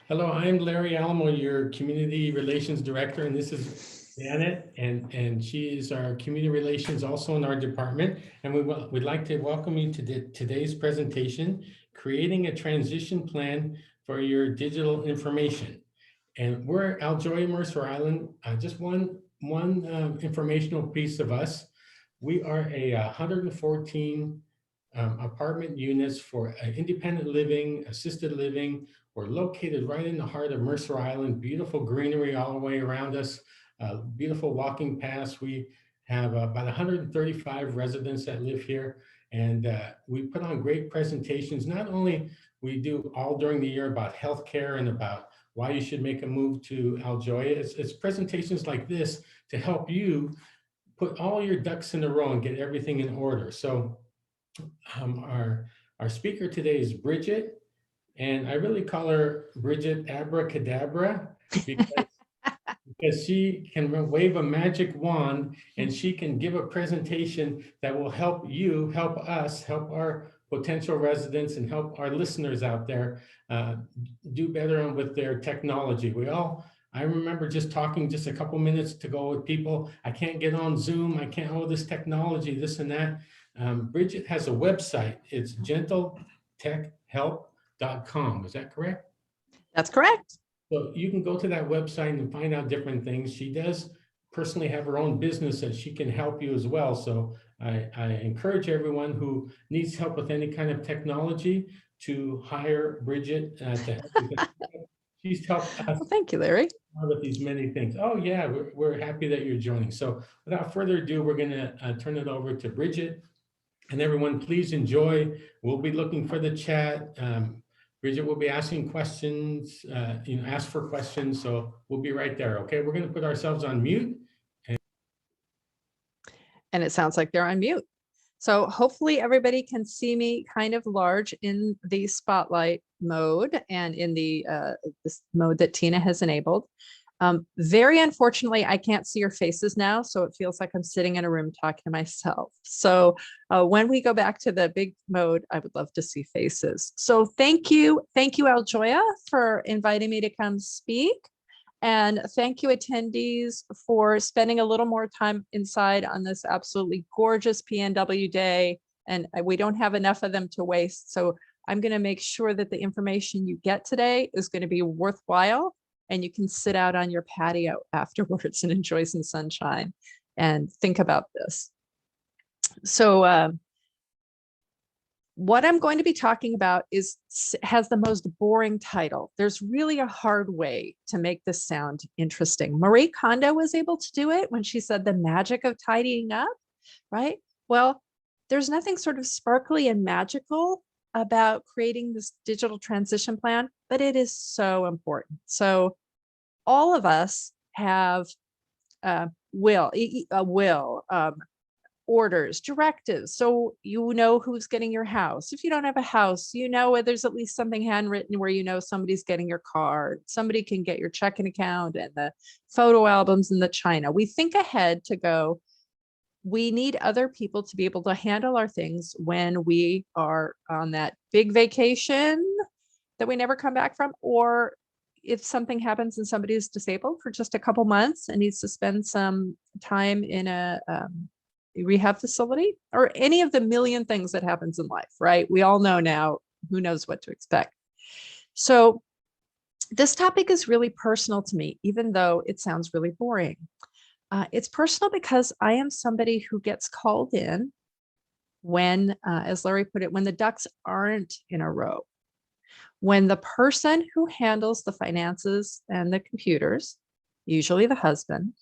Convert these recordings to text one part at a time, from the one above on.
Hello, I'm Larry Alamo, your Community Relations Director, and this is Janet, and she is our Community Relations also in our department. And we'd like to welcome you to today's presentation, Creating a Transition Plan for Your Digital Information. And we're Aljoy, Mercer Island, just one informational piece of us. We are a 114 apartment units for independent living, assisted living. We're located right in the heart of Mercer Island, beautiful greenery all the way around us, beautiful walking paths. We have about 135 residents that live here, and we put on great presentations. Not only we do all during the year about healthcare and about why you should make a move to Aljoya. It's presentations like this to help you put all your ducks in a row and get everything in order. So our speaker today is Bridget, and I really call her Bridget Abracadabra because she can wave a magic wand and she can give a presentation that will help you, help us, help our potential residents, and help our listeners out there do better with their technology. I remember just talking just a couple minutes to go with people. I can't get on Zoom. I can't, this technology, this and that. Bridget has a website. It's gentletechhelp.com. Is that correct? That's correct. So you can go to that website and find out different things. She does personally have her own business that she can help you as well. So I encourage everyone who needs help with any kind of technology to hire Bridget to help you. She's helped us. Well, thank you, Larry. With these many things. Oh yeah, we're happy that you're joining. So without further ado, we're going to turn it over to Bridget. And everyone, please enjoy. We'll be looking for the chat. Bridget will be asking questions, ask for questions. So we'll be right there. Okay, we're going to put ourselves on mute. And it sounds like they're on mute. So hopefully everybody can see me kind of large in the spotlight mode and in the this mode that Tina has enabled. Very unfortunately, I can't see your faces now, so it feels like I'm sitting in a room talking to myself. So when we go back to the big mode, I would love to see faces. So thank you, Aljoya, for inviting me to come speak. And thank you, attendees, for spending a little more time inside on this absolutely gorgeous PNW day. And we don't have enough of them to waste. So I'm going to make sure that the information you get today is going to be worthwhile, and you can sit out on your patio afterwards and enjoy some sunshine and think about this. So what I'm going to be talking about has the most boring title. There's really a hard way to make this sound interesting. Marie Kondo was able to do it when she said the magic of tidying up, right? Well, there's nothing sort of sparkly and magical about creating this digital transition plan, but it is so important. So all of us have orders, directives. So you know who's getting your house. If you don't have a house, you know there's at least something handwritten where you know somebody's getting your card. Somebody can get your checking account and the photo albums and the china. We think ahead to go, we need other people to be able to handle our things when we are on that big vacation that we never come back from, or if something happens and somebody is disabled for just a couple months and needs to spend some time in a rehab facility, or any of the million things that happens in life, right? We all know now, who knows what to expect. So this topic is really personal to me, even though it sounds really boring. It's personal because I am somebody who gets called in when, as Larry put it, when the ducks aren't in a row. When the person who handles the finances and the computers, usually the husband,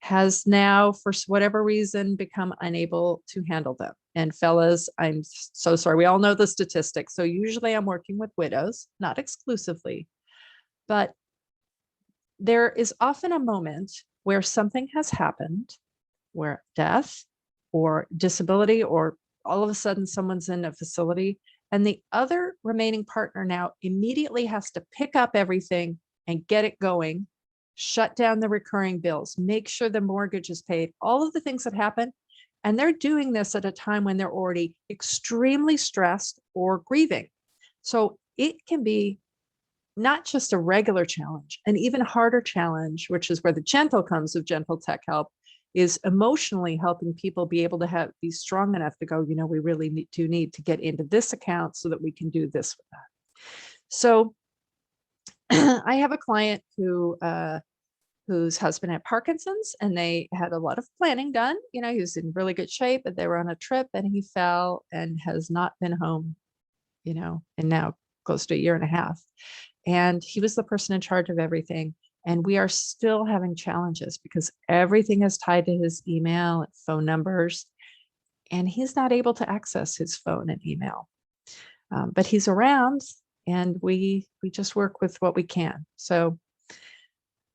has now, for whatever reason, become unable to handle them. And fellas, I'm so sorry. We all know the statistics. So usually I'm working with widows, not exclusively, but there is often a moment where something has happened, where death or disability, or all of a sudden someone's in a facility, and the other remaining partner now immediately has to pick up everything and get it going, shut down the recurring bills, make sure the mortgage is paid, all of the things that happen. And they're doing this at a time when they're already extremely stressed or grieving. So it can be not just a regular challenge, an even harder challenge, which is where the gentle comes of gentle tech help, is emotionally helping people be able to be strong enough to go, we really do need to get into this account so that we can do this with that. So I have a client whose husband had Parkinson's, and they had a lot of planning done. He was in really good shape, but they were on a trip and he fell and has not been home, and now close to a year and a half. And he was the person in charge of everything. And we are still having challenges because everything is tied to his email and phone numbers, and he's not able to access his phone and email. But he's around, and we just work with what we can. So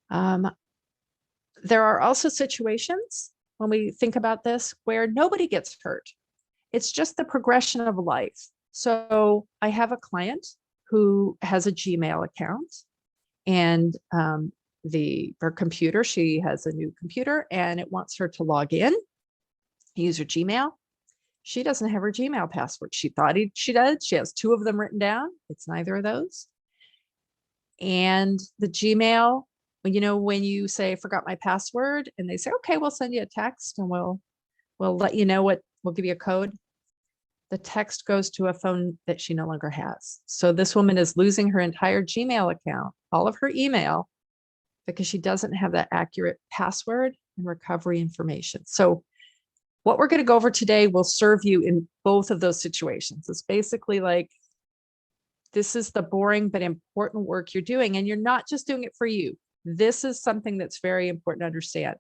there are also situations when we think about this where nobody gets hurt. It's just the progression of life. So I have a client who has a Gmail account, and her computer, she has a new computer and it wants her to log in, use her Gmail. She doesn't have her Gmail password. She thought she does. She has 2 of them written down. It's neither of those. And the Gmail, when you say forgot my password, and they say, okay, we'll send you a text and we'll let you know we'll give you a code. The text goes to a phone that she no longer has. So this woman is losing her entire Gmail account, all of her email, because she doesn't have that accurate password and recovery information. So what we're going to go over today will serve you in both of those situations. It's basically like, this is the boring but important work you're doing, and you're not just doing it for you. This is something that's very important to understand.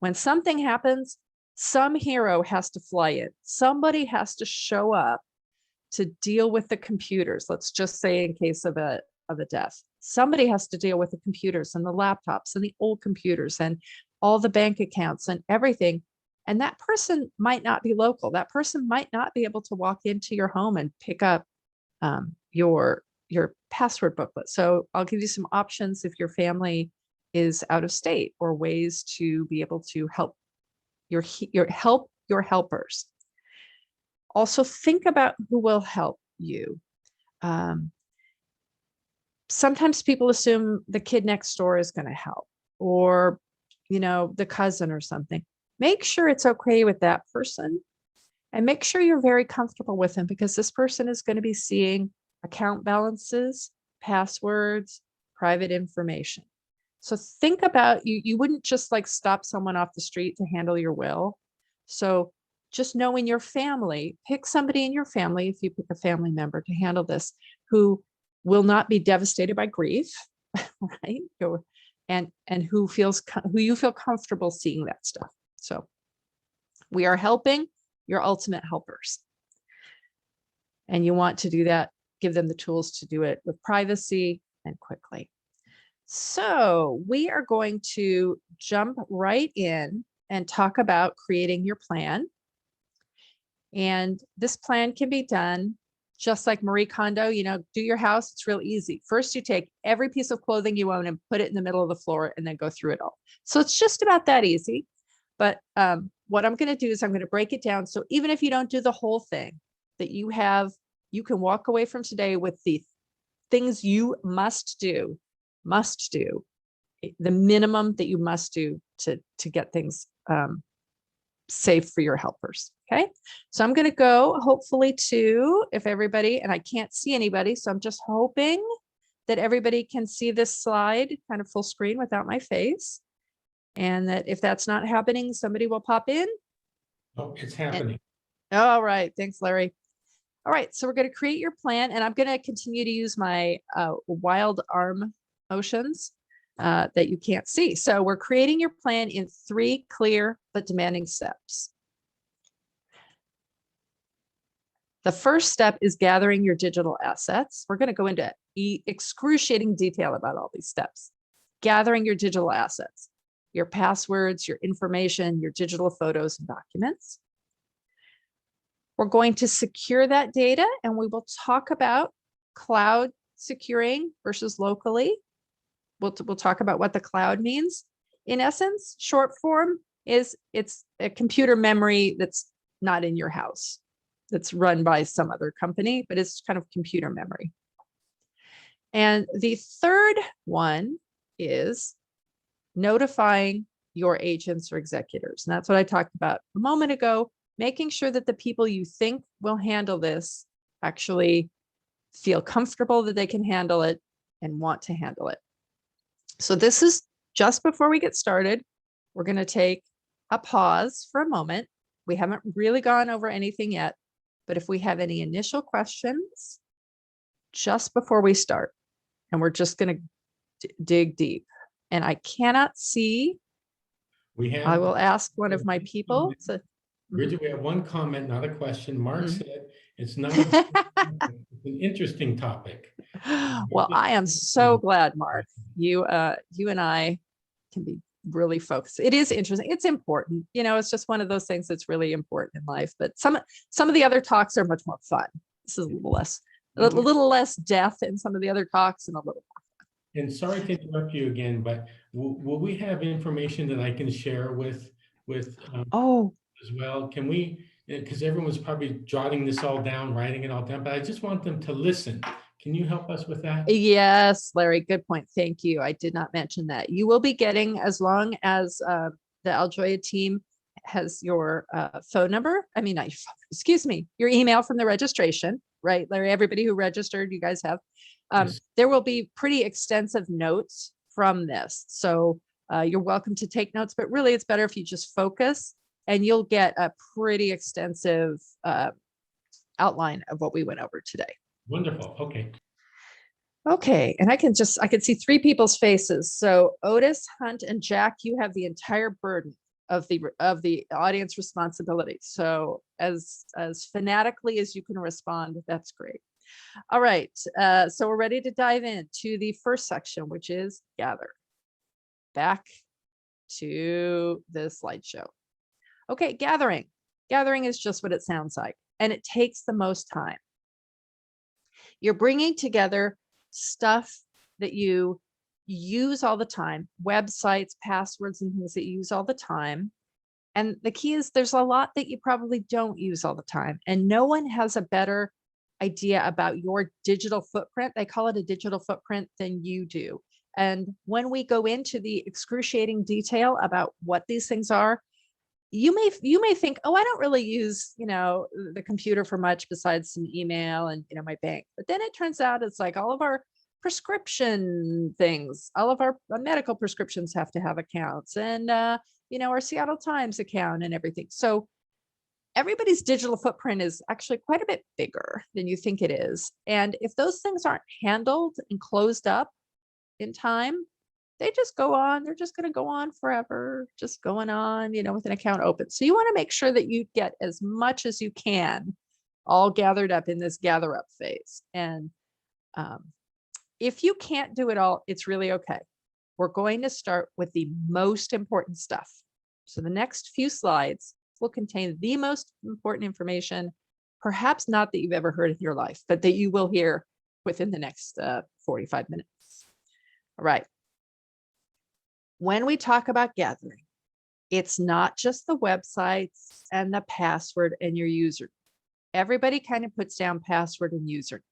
When something happens, some hero has to fly in. Somebody has to show up to deal with the computers. Let's just say in case of a death, somebody has to deal with the computers and the laptops and the old computers and all the bank accounts and everything. And that person might not be local. That person might not be able to walk into your home and pick up your password booklet. So I'll give you some options if your family is out of state, or ways to be able to help your helpers. Also think about who will help you. Sometimes people assume the kid next door is going to help, or the cousin or something. Make sure it's okay with that person, and make sure you're very comfortable with him, because this person is going to be seeing account balances, passwords, private information. So think about, you wouldn't just like stop someone off the street to handle your will. So just know in your family, pick somebody in your family, if you pick a family member to handle this, who will not be devastated by grief, right? And who you feel comfortable seeing that stuff. So we are helping your ultimate helpers. And you want to do that, give them the tools to do it with privacy and quickly. So we are going to jump right in and talk about creating your plan. And this plan can be done just like Marie Kondo, do your house. It's real easy. First, you take every piece of clothing you own and put it in the middle of the floor, and then go through it all. So it's just about that easy. But what I'm going to do is I'm going to break it down. So even if you don't do the whole thing, that you can walk away from today with the things you must do, the minimum that you must do to get things safe for your helpers. Okay. So I'm going to go hopefully to, if everybody, and I can't see anybody, so I'm just hoping that everybody can see this slide kind of full screen without my face. And that if that's not happening, somebody will pop in. Oh, it's happening. All right. Thanks, Larry. All right. So we're going to create your plan, and I'm going to continue to use my wild arm motions that you can't see. So we're creating your plan in 3 clear but demanding steps. The first step is gathering your digital assets. We're going to go into excruciating detail about all these steps. Gathering your digital assets, your passwords, your information, your digital photos and documents. We're going to secure that data, and we will talk about cloud securing versus locally. We'll talk about what the cloud means. In essence, short form is it's a computer memory that's not in your house, that's run by some other company, but it's kind of computer memory. And the third one is notifying your agents or executors. And that's what I talked about a moment ago, making sure that the people you think will handle this actually feel comfortable that they can handle it and want to handle it. So this is just before we get started. We're going to take a pause for a moment. We haven't really gone over anything yet, but if we have any initial questions just before we start, and we're just going to dig deep. And I cannot see. I will ask one of my people. Bridget, we have one comment, not a question. Mark said it's not it's an interesting topic. Well, I am so glad, Mark. You and I can be really focused. It is interesting. It's important. It's just one of those things that's really important in life. But some of the other talks are much more fun. This is a little less death in some of the other talks and a little more fun. And sorry to interrupt you again, but will we have information that I can share with as well? Can we, because everyone's probably jotting this all down, writing it all down, but I just want them to listen. Can you help us with that? Yes, Larry, good point. Thank you. I did not mention that. You will be getting, as long as the Aljoya team has your phone number, excuse me, your email from the registration, right, Larry? Everybody who registered, you guys have. Yes. There will be pretty extensive notes from this. So you're welcome to take notes, but really it's better if you just focus, and you'll get a pretty extensive outline of what we went over today. Wonderful. Okay. Okay, and I can see three people's faces. So Otis, Hunt, and Jack, you have the entire burden of the audience responsibility. So as fanatically as you can respond, that's great. All right, so we're ready to dive into the first section, which is gather. Back to the slideshow. Okay, gathering. Gathering is just what it sounds like, and it takes the most time. You're bringing together stuff that you use all the time, websites, passwords, and things that you use all the time. And the key is there's a lot that you probably don't use all the time, and no one has a better idea about your digital footprint. They call it a digital footprint than you do. And when we go into the excruciating detail about what these things are, you may think, oh, I don't really use, the computer for much besides some email and, my bank. But then it turns out it's like all of our prescription things, all of our medical prescriptions have to have accounts, and, our Seattle Times account and everything. So everybody's digital footprint is actually quite a bit bigger than you think it is. And if those things aren't handled and closed up in time, they just go on. They're just going to go on forever, just going on, with an account open. So you want to make sure that you get as much as you can all gathered up in this gather up phase. And if you can't do it all, it's really okay. We're going to start with the most important stuff. So the next few slides will contain the most important information, perhaps not that you've ever heard in your life, but that you will hear within the next 45 minutes. All right. When we talk about gathering, it's not just the websites and the password and your user. Everybody kind of puts down password and user.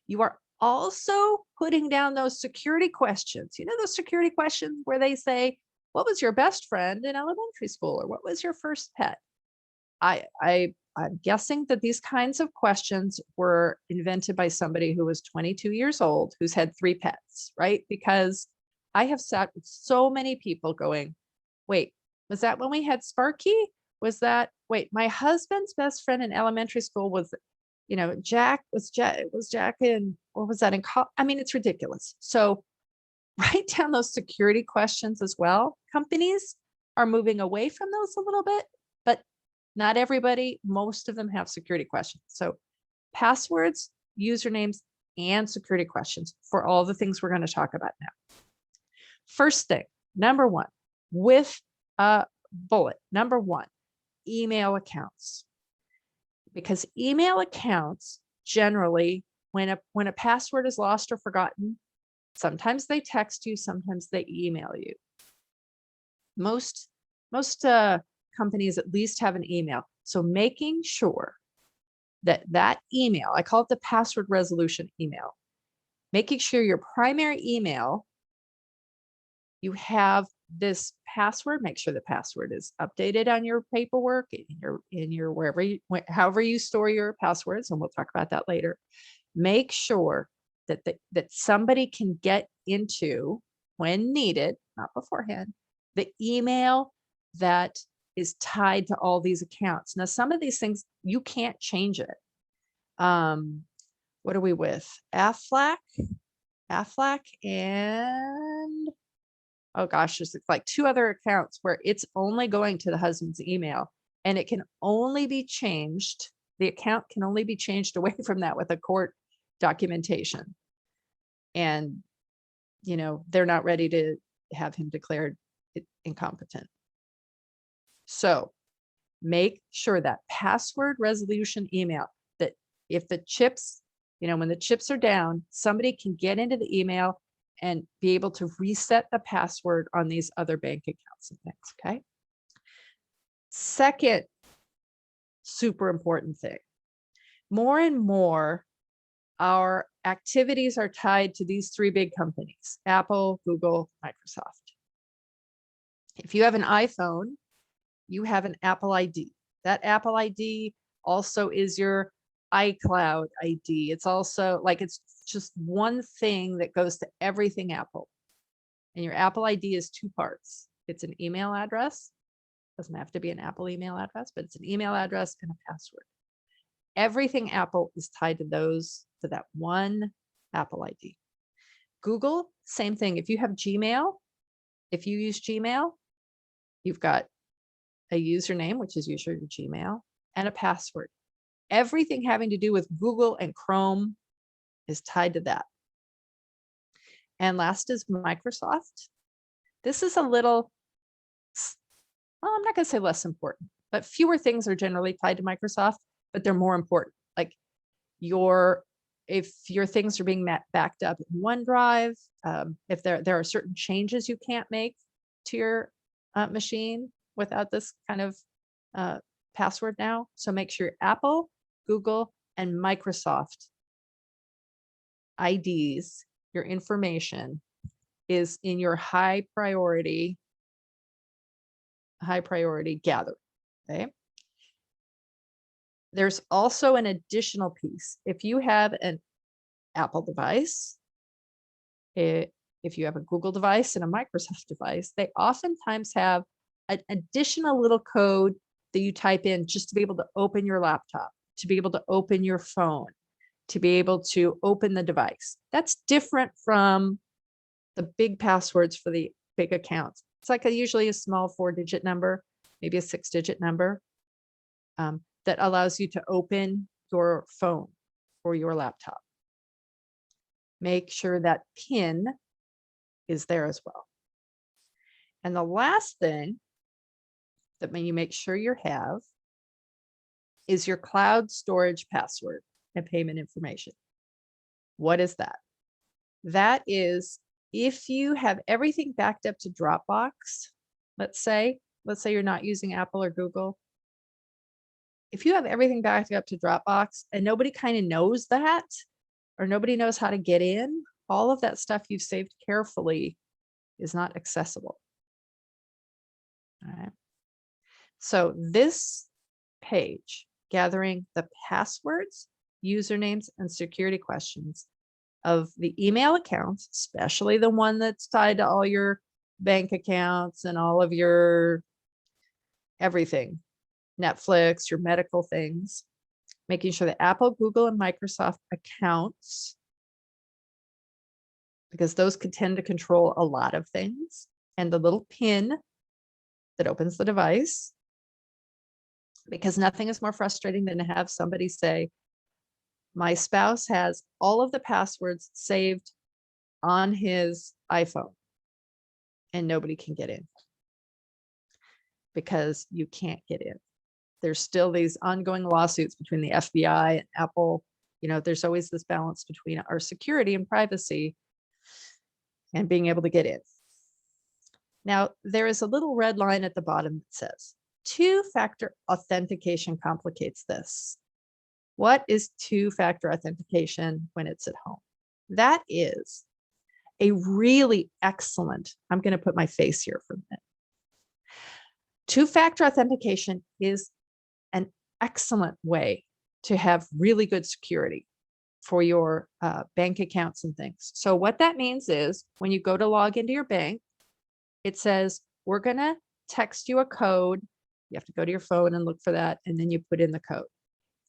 You are also putting down those security questions. Those security questions where they say, what was your best friend in elementary school? Or what was your first pet? I'm guessing that these kinds of questions were invented by somebody who was 22 years old, who's had 3 pets, right? Because I have sat with so many people going, wait, was that when we had Sparky? Wait, my husband's best friend in elementary school was, Jack in, or was that in college? It's ridiculous. So write down those security questions as well. Companies are moving away from those a little bit, but not everybody, most of them have security questions. So passwords, usernames, and security questions for all the things we're going to talk about now. First thing, number one, with a bullet, number one, email accounts. Because email accounts generally, when a password is lost or forgotten, sometimes they text you, sometimes they email you. Most companies at least have an email. So making sure that email, I call it the password resolution email, making sure your primary email, you have this password, make sure the password is updated on your paperwork, in your wherever you, however you store your passwords, and we'll talk about that later. Make sure that that somebody can get into, when needed, not beforehand, the email that is tied to all these accounts. Now, some of these things you can't change it. What are we with? Aflac, and oh gosh, there's like 2 other accounts where it's only going to the husband's email, and it can only be changed. The account can only be changed away from that with a court documentation. And, you know, they're not ready to have him declared incompetent. So make sure that password resolution email, that if the chips, you know, when the chips are down, somebody can get into the email and be able to reset the password on these other bank accounts and things, okay? Second super important thing, more and more our activities are tied to these 3 big companies: Apple, Google, Microsoft. If you have an iPhone, you have an Apple ID. That Apple ID also is your iCloud ID. It's also like, it's just one thing that goes to everything Apple. And your Apple ID is 2 parts. It's an email address. Doesn't have to be an Apple email address, but it's an email address and a password. Everything Apple is tied to that one Apple ID. Google, same thing. If you have Gmail, if you use Gmail, you've got a username, which is usually your Gmail, and a password. Everything having to do with Google and Chrome is tied to that. And last is Microsoft. This is a little, well, I'm not going to say less important, but fewer things are generally tied to Microsoft, but they're more important. Like if your things are being backed up in OneDrive, if there are certain changes you can't make to your machine without this kind of password now. So make sure Apple, Google, and Microsoft IDs, your information, is in your high priority gathering. Okay. There's also an additional piece. If you have an Apple device, if you have a Google device and a Microsoft device, they oftentimes have an additional little code that you type in just to be able to open your laptop, to be able to open your phone, to be able to open the device. That's different from the big passwords for the big accounts. It's like usually a small 4-digit number, maybe a 6-digit number, that allows you to open your phone or your laptop. Make sure that PIN is there as well. And the last thing that you make sure you have is your cloud storage password and payment information. What is that? That is, if you have everything backed up to Dropbox, let's say you're not using Apple or Google. If you have everything backed up to Dropbox and nobody kind of knows that, or nobody knows how to get in, all of that stuff you've saved carefully is not accessible. All right. So this page, gathering the passwords, usernames, and security questions of the email accounts, especially the one that's tied to all your bank accounts and all of your everything, Netflix, your medical things, making sure that Apple, Google, and Microsoft accounts, because those could tend to control a lot of things, and the little PIN that opens the device, because nothing is more frustrating than to have somebody say, my spouse has all of the passwords saved on his iPhone and nobody can get in, because you can't get in. There's still these ongoing lawsuits between the FBI and Apple. You know, there's always this balance between our security and privacy and being able to get in. Now, there is a little red line at the bottom that says, 2-factor authentication complicates this. What is 2-factor authentication when it's at home? That is a really excellent, I'm going to put my face here for a minute. Two-factor authentication is an excellent way to have really good security for your bank accounts and things. So what that means is when you go to log into your bank, it says, we're going to text you a code. You have to go to your phone and look for that, and then you put in the code.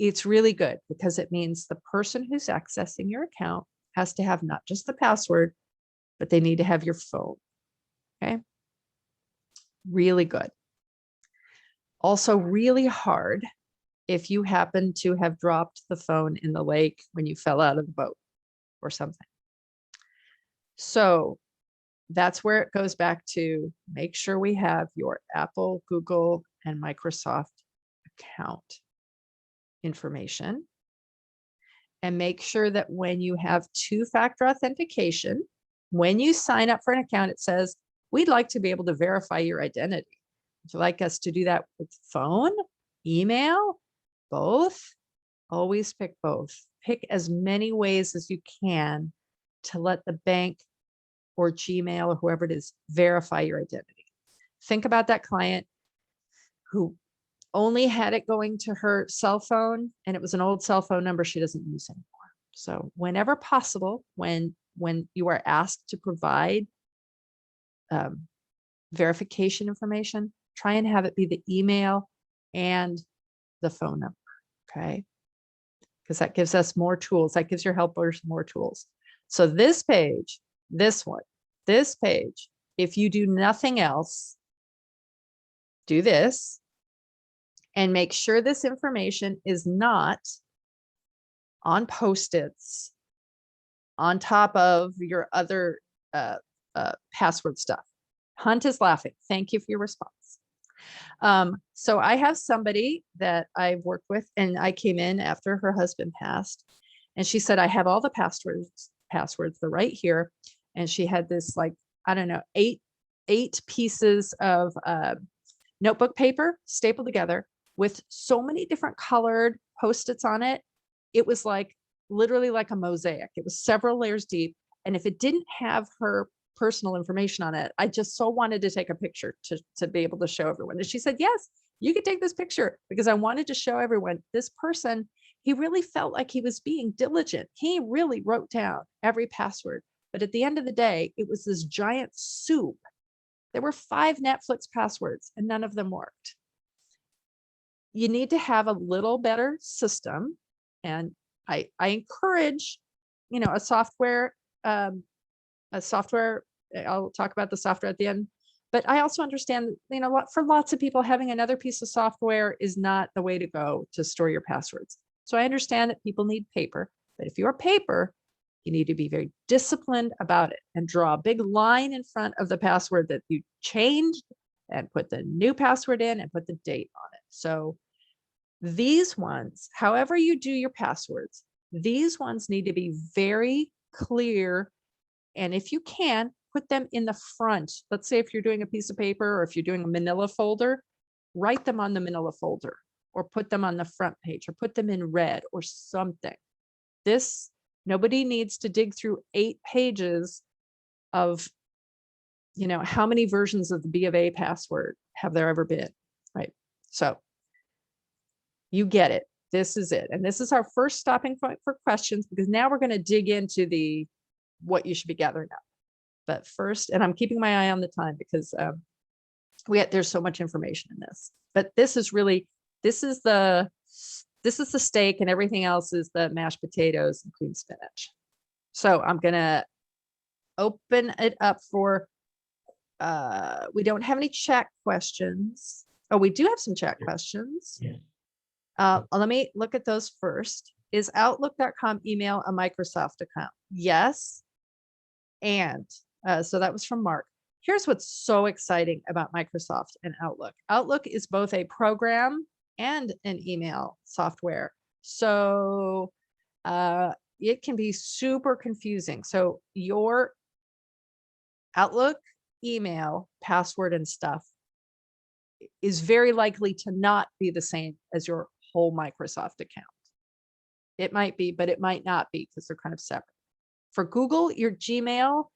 It's really good because it means the person who's accessing your account has to have not just the password, but they need to have your phone. Okay. Really good. Also really hard if you happen to have dropped the phone in the lake when you fell out of the boat or something. So that's where it goes back to make sure we have your Apple, Google, and Microsoft account information. And make sure that when you have two-factor authentication, when you sign up for an account, it says, we'd like to be able to verify your identity. Would you like us to do that with phone, email, both? Always pick both. Pick as many ways as you can to let the bank or Gmail or whoever it is verify your identity. Think about that client who only had it going to her cell phone, and it was an old cell phone number she doesn't use anymore. So whenever possible, when you are asked to provide verification information, try and have it be the email and the phone number, okay? Because that gives us more tools. That gives your helpers more tools. So this page, this one, this page, if you do nothing else, do this and make sure this information is not on Post-its on top of your other password stuff. Hunt is laughing. Thank you for your response. So I have somebody that I've worked with, and I came in after her husband passed, and she said, I have all the passwords, they're right here. And she had this, like, I don't know, eight pieces of notebook paper stapled together with so many different colored Post-its on it. It was like literally like a mosaic. It was several layers deep. And if it didn't have her personal information on it, I just so wanted to take a picture to be able to show everyone. And she said, yes, you could take this picture, because I wanted to show everyone this person, he really felt like he was being diligent. He really wrote down every password. But at the end of the day, it was this giant soup. There were 5 Netflix passwords and none of them worked. You need to have a little better system. And I encourage, a software, I'll talk about the software at the end, but I also understand, for lots of people, having another piece of software is not the way to go to store your passwords. So I understand that people need paper, but if you're paper, you need to be very disciplined about it and draw a big line in front of the password that you changed and put the new password in and put the date on it. So these ones, however you do your passwords, these ones need to be very clear. And if you can, put them in the front. Let's say if you're doing a piece of paper or if you're doing a manila folder, write them on the manila folder or put them on the front page or put them in red or something. Nobody needs to dig through 8 pages of, how many versions of the B of A password have there ever been, right? So you get it. This is it. And this is our first stopping point for questions, because now we're going to dig into what you should be gathering up. But first, and I'm keeping my eye on the time because there's so much information in this, but this is the steak, and everything else is the mashed potatoes and cream spinach. So I'm going to open it up for, we don't have any chat questions. Oh, we do have some chat questions. Yeah. Let me look at those first. Is Outlook.com email a Microsoft account? Yes. And so that was from Mark. Here's what's so exciting about Microsoft and Outlook. Outlook is both a program and an email software. So it can be super confusing. So your Outlook email password and stuff is very likely to not be the same as your whole Microsoft account. It might be, but it might not be, because they're kind of separate. For Google, your Gmail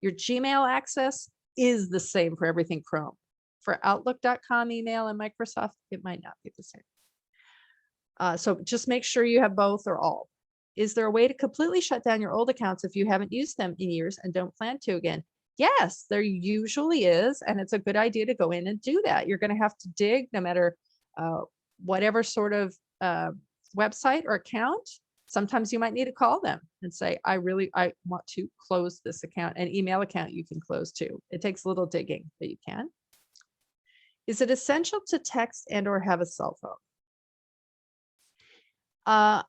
access is the same for everything Chrome. For Outlook.com email and Microsoft, it might not be the same. So just make sure you have both or all. Is there a way to completely shut down your old accounts if you haven't used them in years and don't plan to again? Yes, there usually is, and it's a good idea to go in and do that. You're going to have to dig no matter whatever sort of website or account. Sometimes you might need to call them and say, I want to close this account. An email account you can close too. It takes a little digging, but you can. Is it essential to text and or have a cell phone?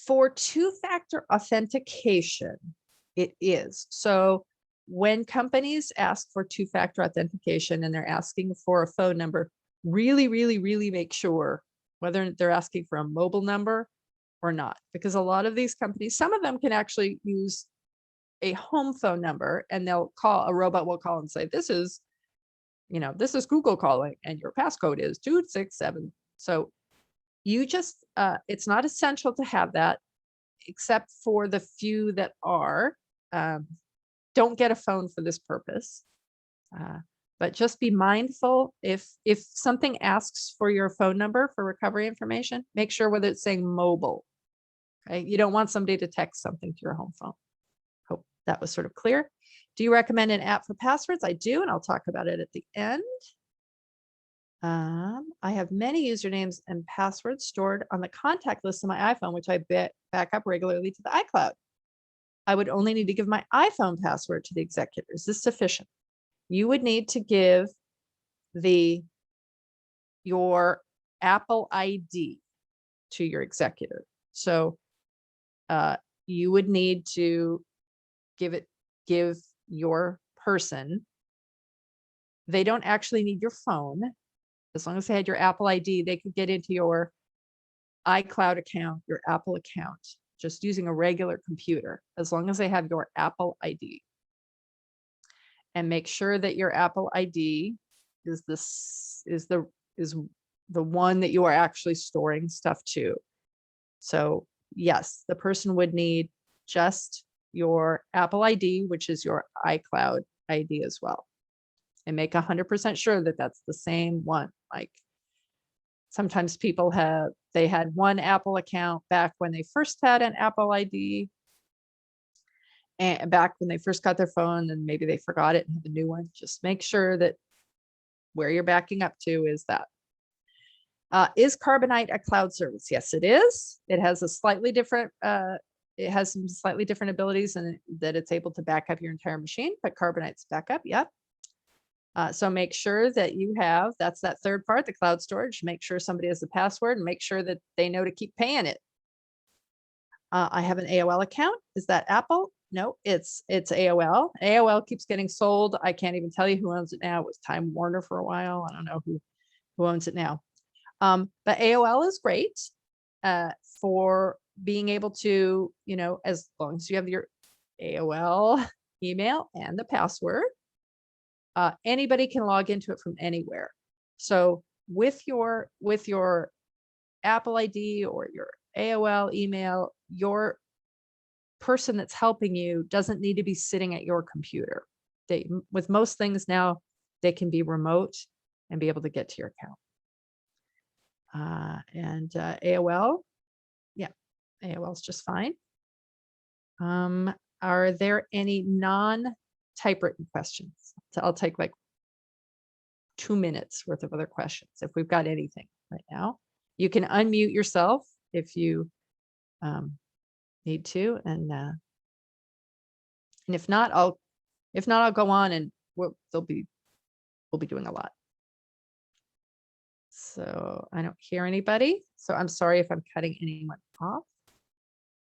For two-factor authentication, it is. So when companies ask for two-factor authentication and they're asking for a phone number, really, really, really make sure whether they're asking for a mobile number or not, because a lot of these companies, some of them can actually use a home phone number, and a robot will call and say, this is Google calling and your passcode is 267. So you just, it's not essential to have that, except for the few that are. Don't get a phone for this purpose. But just be mindful if something asks for your phone number for recovery information, make sure whether it's saying mobile. Okay, you don't want somebody to text something to your home phone. Hope that was sort of clear. Do you recommend an app for passwords? I do, and I'll talk about it at the end. I have many usernames and passwords stored on the contact list of my iPhone, which I back up regularly to the iCloud. I would only need to give my iPhone password to the executor. Is this sufficient? You would need to give your Apple ID to your executor. So you would need to give your person. They don't actually need your phone. As long as they had your Apple ID, they could get into your iCloud account, your Apple account, just using a regular computer, as long as they have your Apple ID. And make sure that your Apple ID is the one that you are actually storing stuff to. So yes, the person would need just your Apple ID, which is your iCloud ID as well. And make 100% sure that that's the same one. Like sometimes people had one Apple account back when they first had an Apple ID, and back when they first got their phone, and maybe they forgot it and have a new one. Just make sure that where you're backing up to is that. Is Carbonite a cloud service? Yes, it is. It has a slightly different, it has some slightly different abilities, and that it's able to back up your entire machine, but Carbonite's backup, yep. So make sure that you have, that's that third part, the cloud storage. Make sure somebody has the password and make sure that they know to keep paying it. I have an AOL account. Is that Apple? No, it's AOL. AOL keeps getting sold. I can't even tell you who owns it now. It was Time Warner for a while. I don't know who owns it now. But AOL is great for being able to, as long as you have your AOL email and the password, anybody can log into it from anywhere. So with your Apple ID or your AOL email, your person that's helping you doesn't need to be sitting at your computer. With most things now, they can be remote and be able to get to your account. AOL, yeah, AOL is just fine. Are there any non-typewritten questions? So I'll take like 2 minutes worth of other questions if we've got anything right now. You can unmute yourself if you need to, and if not, I'll go on, and we'll be doing a lot. So I don't hear anybody. So I'm sorry if I'm cutting anyone off.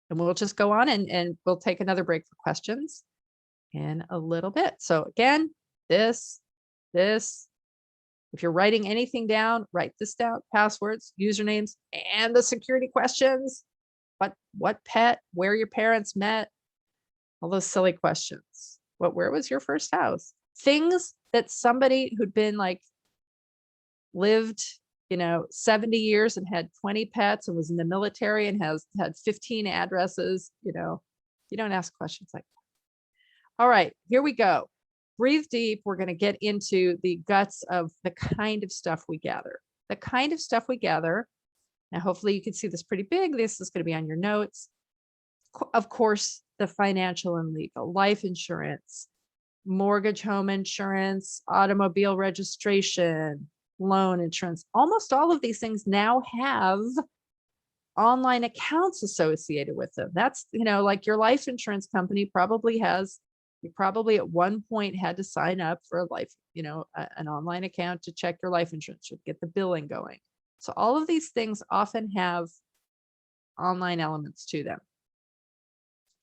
And we'll just go on, and we'll take another break for questions in a little bit. So again, this, if you're writing anything down, write this down: passwords, usernames, and the security questions. What pet, where your parents met, all those silly questions. Where was your first house? Things that somebody who'd been lived, 70 years and had 20 pets and was in the military and had 15 addresses, You don't ask questions like that. All right, here we go. Breathe deep. We're going to get into the guts of the kind of stuff we gather. The kind of stuff we gather. Now, hopefully you can see this pretty big. This is going to be on your notes. Of course, the financial and legal, life insurance, mortgage, home insurance, automobile registration, loan insurance. Almost all of these things now have online accounts associated with them. That's, like your life insurance company probably has, you probably at one point had to sign up for a life, an online account to check your life insurance, to get the billing going. So all of these things often have online elements to them.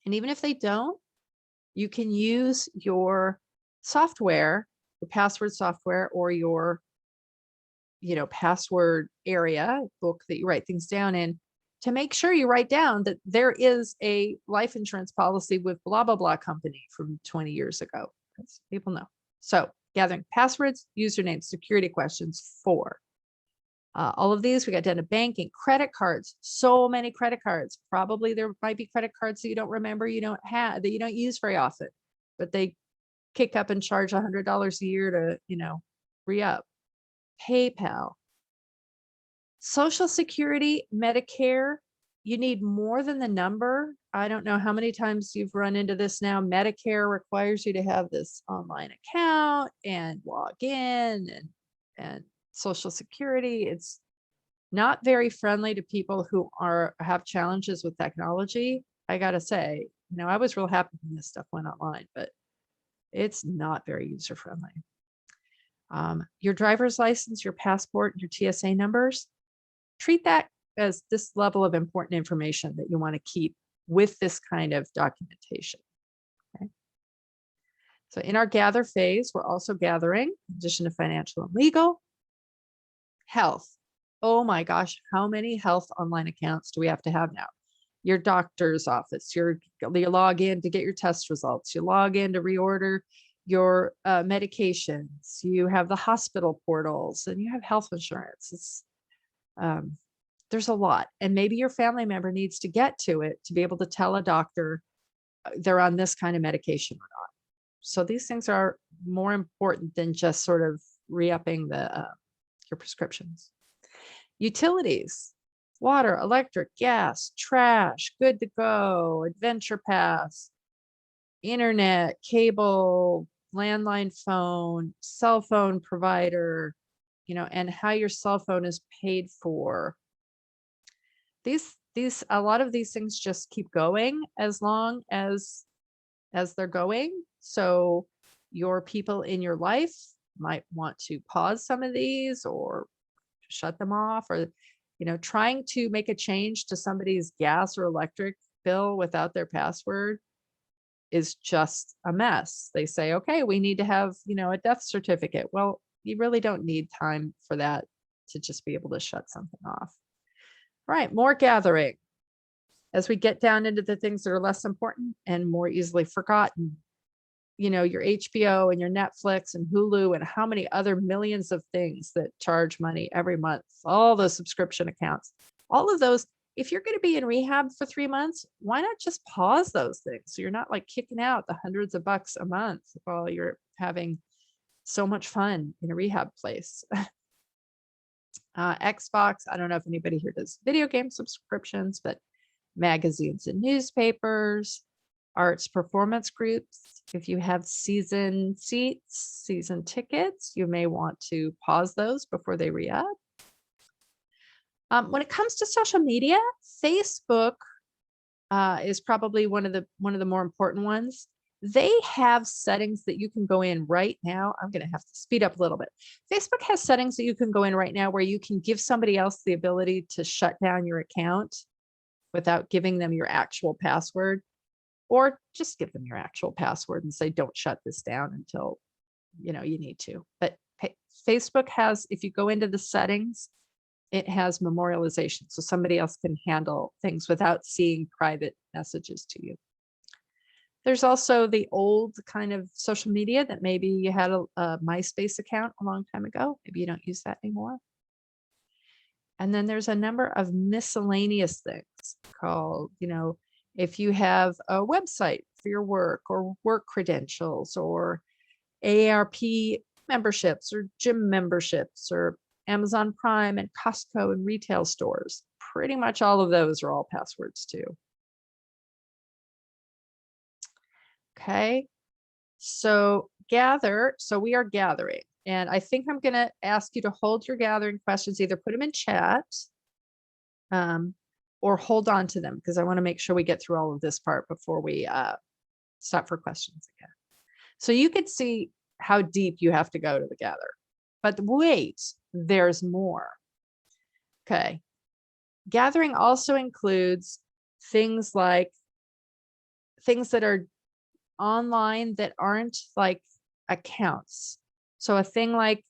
And even if they don't, you can use your software, your password software, or your, password area book that you write things down in, to make sure you write down that there is a life insurance policy with blah, blah, blah company from 20 years ago. Because people know. So gathering passwords, usernames, security questions, 4. All of these, we got down to banking, credit cards, so many credit cards. Probably there might be credit cards that you don't remember, you don't have, that you don't use very often, but they kick up and charge $100 a year to, re-up. PayPal, Social Security, Medicare. You need more than the number. I don't know how many times you've run into this now. Medicare requires you to have this online account and log in, and Social Security. It's not very friendly to people who have challenges with technology. I gotta say, I was real happy when this stuff went online, but it's not very user friendly. Your driver's license, your passport, your TSA numbers, treat that as this level of important information that you want to keep with this kind of documentation. Okay. So in our gather phase, we're also gathering, in addition to financial and legal, health. Oh my gosh, how many health online accounts do we have to have now? Your doctor's office, you log in to get your test results, you log in to reorder your medications, you have the hospital portals, and you have health insurance. It's there's a lot. And maybe your family member needs to get to it to be able to tell a doctor they're on this kind of medication or not. So these things are more important than just sort of re-upping your prescriptions. Utilities, water, electric, gas, trash, good to go, adventure pass, internet, cable, landline phone, cell phone provider, and how your cell phone is paid for. A lot of these things just keep going as long as they're going. So your people in your life might want to pause some of these or shut them off, or trying to make a change to somebody's gas or electric bill without their password is just a mess. They say, okay, we need to have a death certificate. Well, you really don't need time for that to just be able to shut something off. All right, more gathering. As we get down into the things that are less important and more easily forgotten, your HBO and your Netflix and Hulu and how many other millions of things that charge money every month, all the subscription accounts, all of those. If you're going to be in rehab for 3 months, why not just pause those things? So you're not like kicking out the hundreds of bucks a month while you're having so much fun in a rehab place. Xbox, I don't know if anybody here does video game subscriptions, but magazines and newspapers, arts performance groups. If you have season seats, season tickets, you may want to pause those before they re-up. When it comes to social media, Facebook is probably one of the more important ones. They have settings that you can go in right now. I'm going to have to speed up a little bit. Facebook has settings that you can go in right now where you can give somebody else the ability to shut down your account without giving them your actual password, or just give them your actual password and say, don't shut this down until you need to. But Facebook has, if you go into the settings, it has memorialization. So somebody else can handle things without seeing private messages to you. There's also the old kind of social media that maybe you had a MySpace account a long time ago. Maybe you don't use that anymore. And then there's a number of miscellaneous things called, If you have a website for your work or work credentials or AARP memberships or gym memberships or Amazon Prime and Costco and retail stores, pretty much all of those are all passwords too. Okay, so we are gathering. And I think I'm going to ask you to hold your gathering questions, either put them in chat or hold on to them, because I want to make sure we get through all of this part before we stop for questions again. So you could see how deep you have to go to the gather. But wait, there's more. Okay. Gathering also includes things like things that are online that aren't like accounts. So a thing like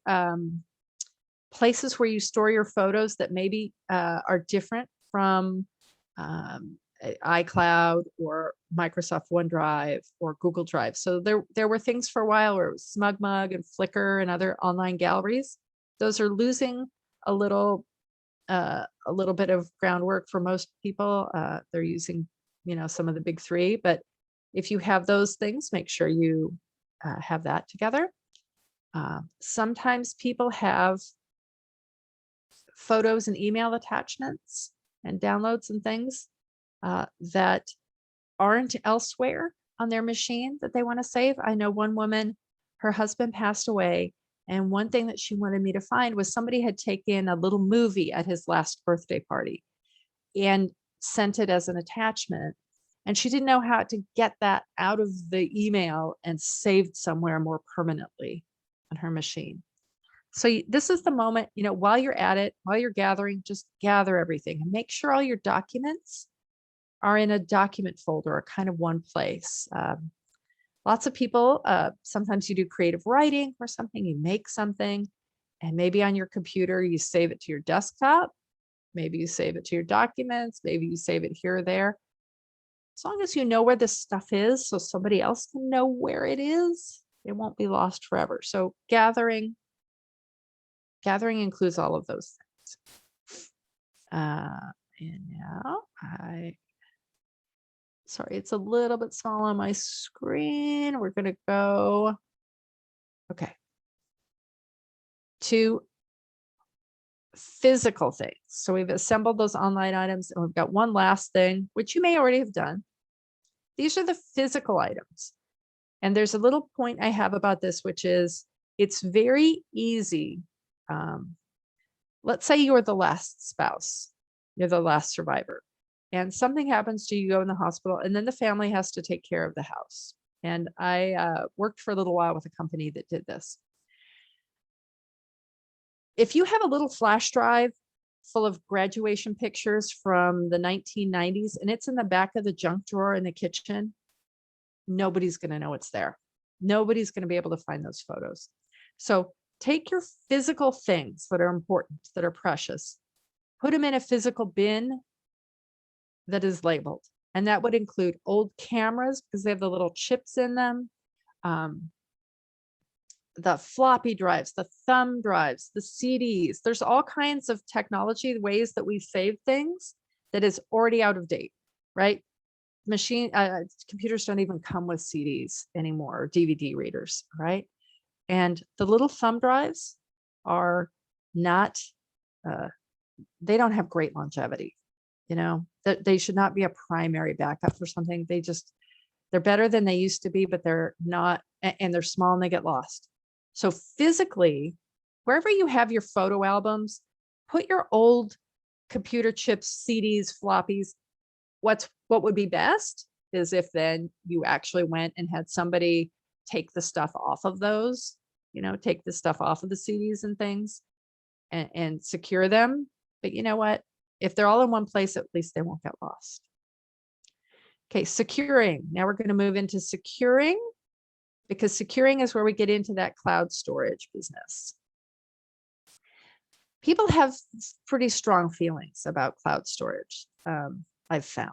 places where you store your photos that maybe are different from iCloud or Microsoft OneDrive or Google Drive. So there were things for a while where it was SmugMug and Flickr and other online galleries. Those are losing a little bit of groundwork for most people. They're using, some of the big three, but if you have those things, make sure you have that together. Sometimes people have photos and email attachments and downloads and things that aren't elsewhere on their machine that they want to save. I know one woman, her husband passed away, and one thing that she wanted me to find was somebody had taken a little movie at his last birthday party and sent it as an attachment. And she didn't know how to get that out of the email and saved somewhere more permanently on her machine. So this is the moment, while you're at it, while you're gathering, just gather everything and make sure all your documents are in a document folder or kind of one place. Lots of people, sometimes you do creative writing or something, you make something, and maybe on your computer, you save it to your desktop. Maybe you save it to your documents. Maybe you save it here or there. As long as you know where this stuff is, so somebody else can know where it is, it won't be lost forever. So gathering includes all of those things. And now sorry, it's a little bit small on my screen. We're going to go, okay, to physical things. So we've assembled those online items, and we've got one last thing, which you may already have done. These are the physical items. And there's a little point I have about this, which is it's very easy. Let's say you're the last spouse, you're the last survivor, and something happens to you, you go in the hospital, and then the family has to take care of the house. And I worked for a little while with a company that did this. If you have a little flash drive full of graduation pictures from the 1990s, and it's in the back of the junk drawer in the kitchen, nobody's going to know it's there. Nobody's going to be able to find those photos. So take your physical things that are important, that are precious, put them in a physical bin that is labeled. And that would include old cameras because they have the little chips in them, the floppy drives, the thumb drives, the CDs. There's all kinds of technology, ways that we save things that is already out of date, right? Computers don't even come with CDs anymore, or DVD readers, right? And the little thumb drives are not, they don't have great longevity, that they should not be a primary backup for something. They're better than they used to be, but they're not, and they're small and they get lost. So physically, wherever you have your photo albums, put your old computer chips, CDs, floppies. What would be best is if then you actually went and had somebody take the stuff off of those, take the stuff off of the CDs and things and secure them. But you know what? If they're all in one place, at least they won't get lost. Okay, securing. Now we're going to move into securing, because securing is where we get into that cloud storage business. People have pretty strong feelings about cloud storage, I've found.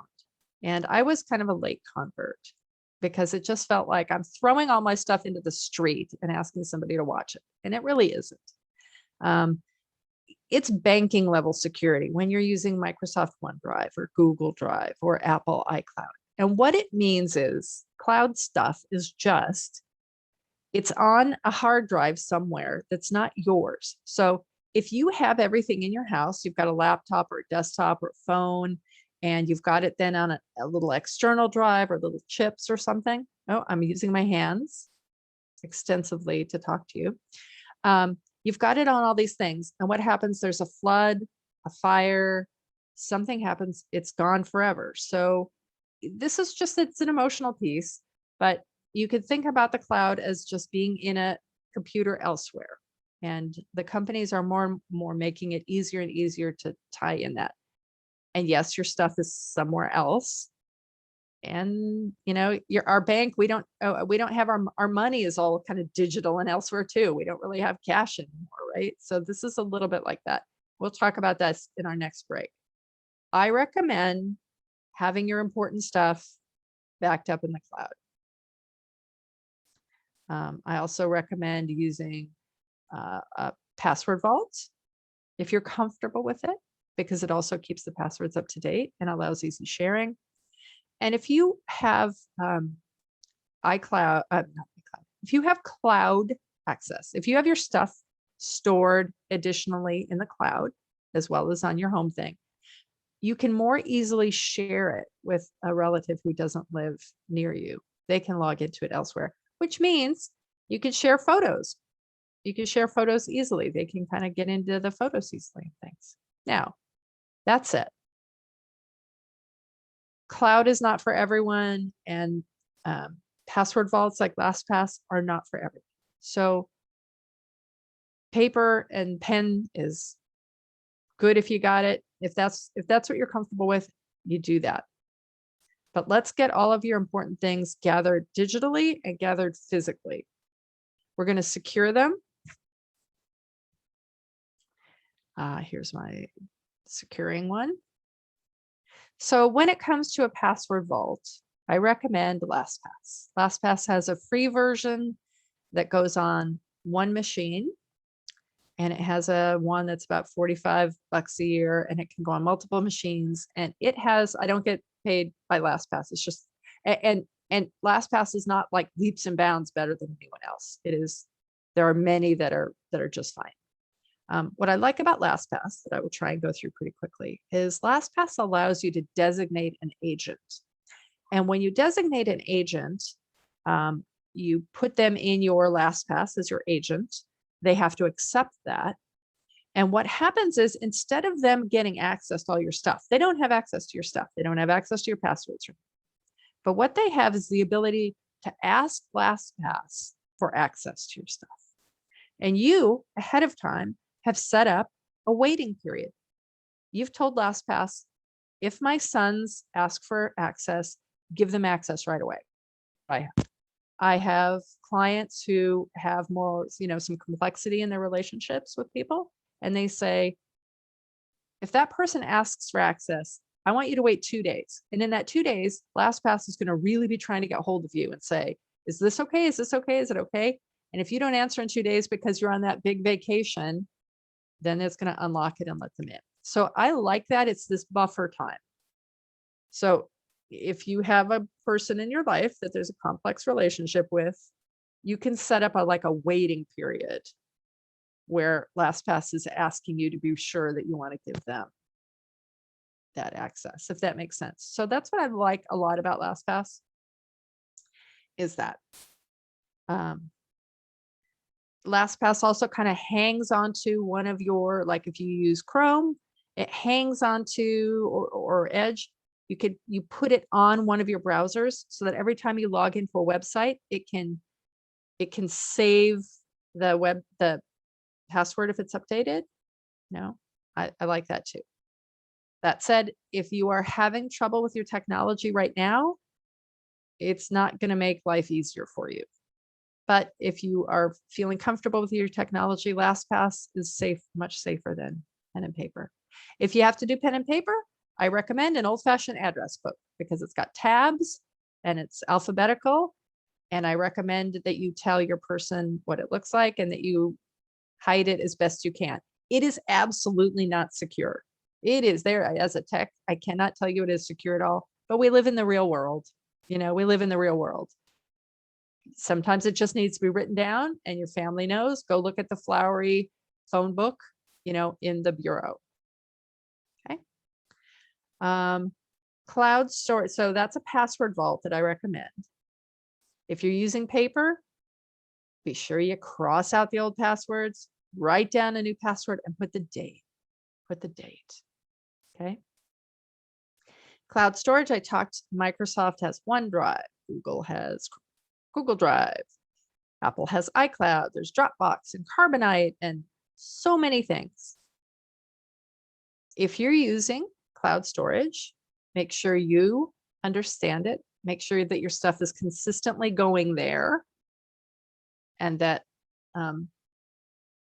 And I was kind of a late convert because it just felt like I'm throwing all my stuff into the street and asking somebody to watch it. And it really isn't. It's banking level security when you're using Microsoft OneDrive or Google Drive or Apple iCloud. And what it means is cloud stuff is just, it's on a hard drive somewhere that's not yours. So if you have everything in your house, you've got a laptop or a desktop or a phone, and you've got it then on a little external drive or little chips or something. Oh, I'm using my hands extensively to talk to you. You've got it on all these things. And what happens? There's a flood, a fire, something happens, it's gone forever. So this is just, it's an emotional piece, but you could think about the cloud as just being in a computer elsewhere. And the companies are more and more making it easier and easier to tie in that. And yes, your stuff is somewhere else. And our bank, we don't have our money is all kind of digital and elsewhere too. We don't really have cash anymore, right? So this is a little bit like that. We'll talk about that in our next break. I recommend having your important stuff backed up in the cloud. I also recommend using a password vault if you're comfortable with it, because it also keeps the passwords up to date and allows easy sharing. And if you have iCloud, not iCloud, if you have cloud access, if you have your stuff stored additionally in the cloud, as well as on your home thing, you can more easily share it with a relative who doesn't live near you. They can log into it elsewhere, which means you can share photos. You can share photos easily. They can kind of get into the photos easily and things. Now, that's it. Cloud is not for everyone, and password vaults like LastPass are not for everyone. So paper and pen is good if you got it. If that's what you're comfortable with, you do that. But let's get all of your important things gathered digitally and gathered physically. We're going to secure them. Here's my securing one. So when it comes to a password vault, I recommend LastPass. LastPass has a free version that goes on one machine, and it has a one that's about $45 a year, and it can go on multiple machines. And it has, I don't get paid by LastPass. It's just, and LastPass is not like leaps and bounds better than anyone else. It is, there are many that are just fine. What I like about LastPass that I will try and go through pretty quickly is LastPass allows you to designate an agent. And when you designate an agent, you put them in your LastPass as your agent. They have to accept that. And what happens is, instead of them getting access to all your stuff, they don't have access to your stuff. They don't have access to your passwords. But what they have is the ability to ask LastPass for access to your stuff. And you, ahead of time, have set up a waiting period. You've told LastPass, if my sons ask for access, give them access right away. I have clients who have more, some complexity in their relationships with people. And they say, if that person asks for access, I want you to wait 2 days. And in that 2 days, LastPass is going to really be trying to get hold of you and say, is this okay? Is this okay? Is it okay? And if you don't answer in 2 days because you're on that big vacation, then it's going to unlock it and let them in. So I like that. It's this buffer time. So if you have a person in your life that there's a complex relationship with, you can set up a waiting period where LastPass is asking you to be sure that you want to give them that access, if that makes sense. So that's what I like a lot about LastPass, is that. LastPass also kind of hangs onto one of your, like if you use Chrome, it hangs onto or Edge. You put it on one of your browsers so that every time you log into a website, it can save the password if it's updated. I like that too. That said, if you are having trouble with your technology right now, it's not going to make life easier for you. But if you are feeling comfortable with your technology, LastPass is safe, much safer than pen and paper. If you have to do pen and paper, I recommend an old-fashioned address book, because it's got tabs and it's alphabetical. And I recommend that you tell your person what it looks like and that you hide it as best you can. It is absolutely not secure. It is there as a tech. I cannot tell you it is secure at all. but we live in the real world. We live in the real world. Sometimes it just needs to be written down and your family knows. Go look at the flowery phone book, in the bureau. Okay. Cloud storage. So that's a password vault that I recommend. If you're using paper, be sure you cross out the old passwords, write down a new password, and put the date. Okay. Cloud storage, I talked, Microsoft has OneDrive, Google has Google Drive, Apple has iCloud, there's Dropbox and Carbonite and so many things. If you're using cloud storage, make sure you understand it. Make sure that your stuff is consistently going there and that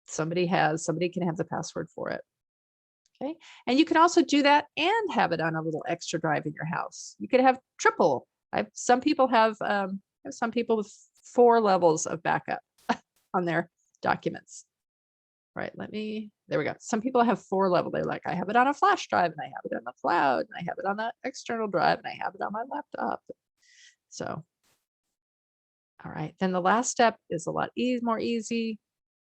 somebody can have the password for it. Okay. And you can also do that and have it on a little extra drive in your house. You could have triple. Some people have some people with 4 levels of backup on their documents. Right. There we go. Some people have 4 level. They're like, I have it on a flash drive and I have it on the cloud and I have it on the external drive and I have it on my laptop. So, all right. Then the last step is a lot more easy.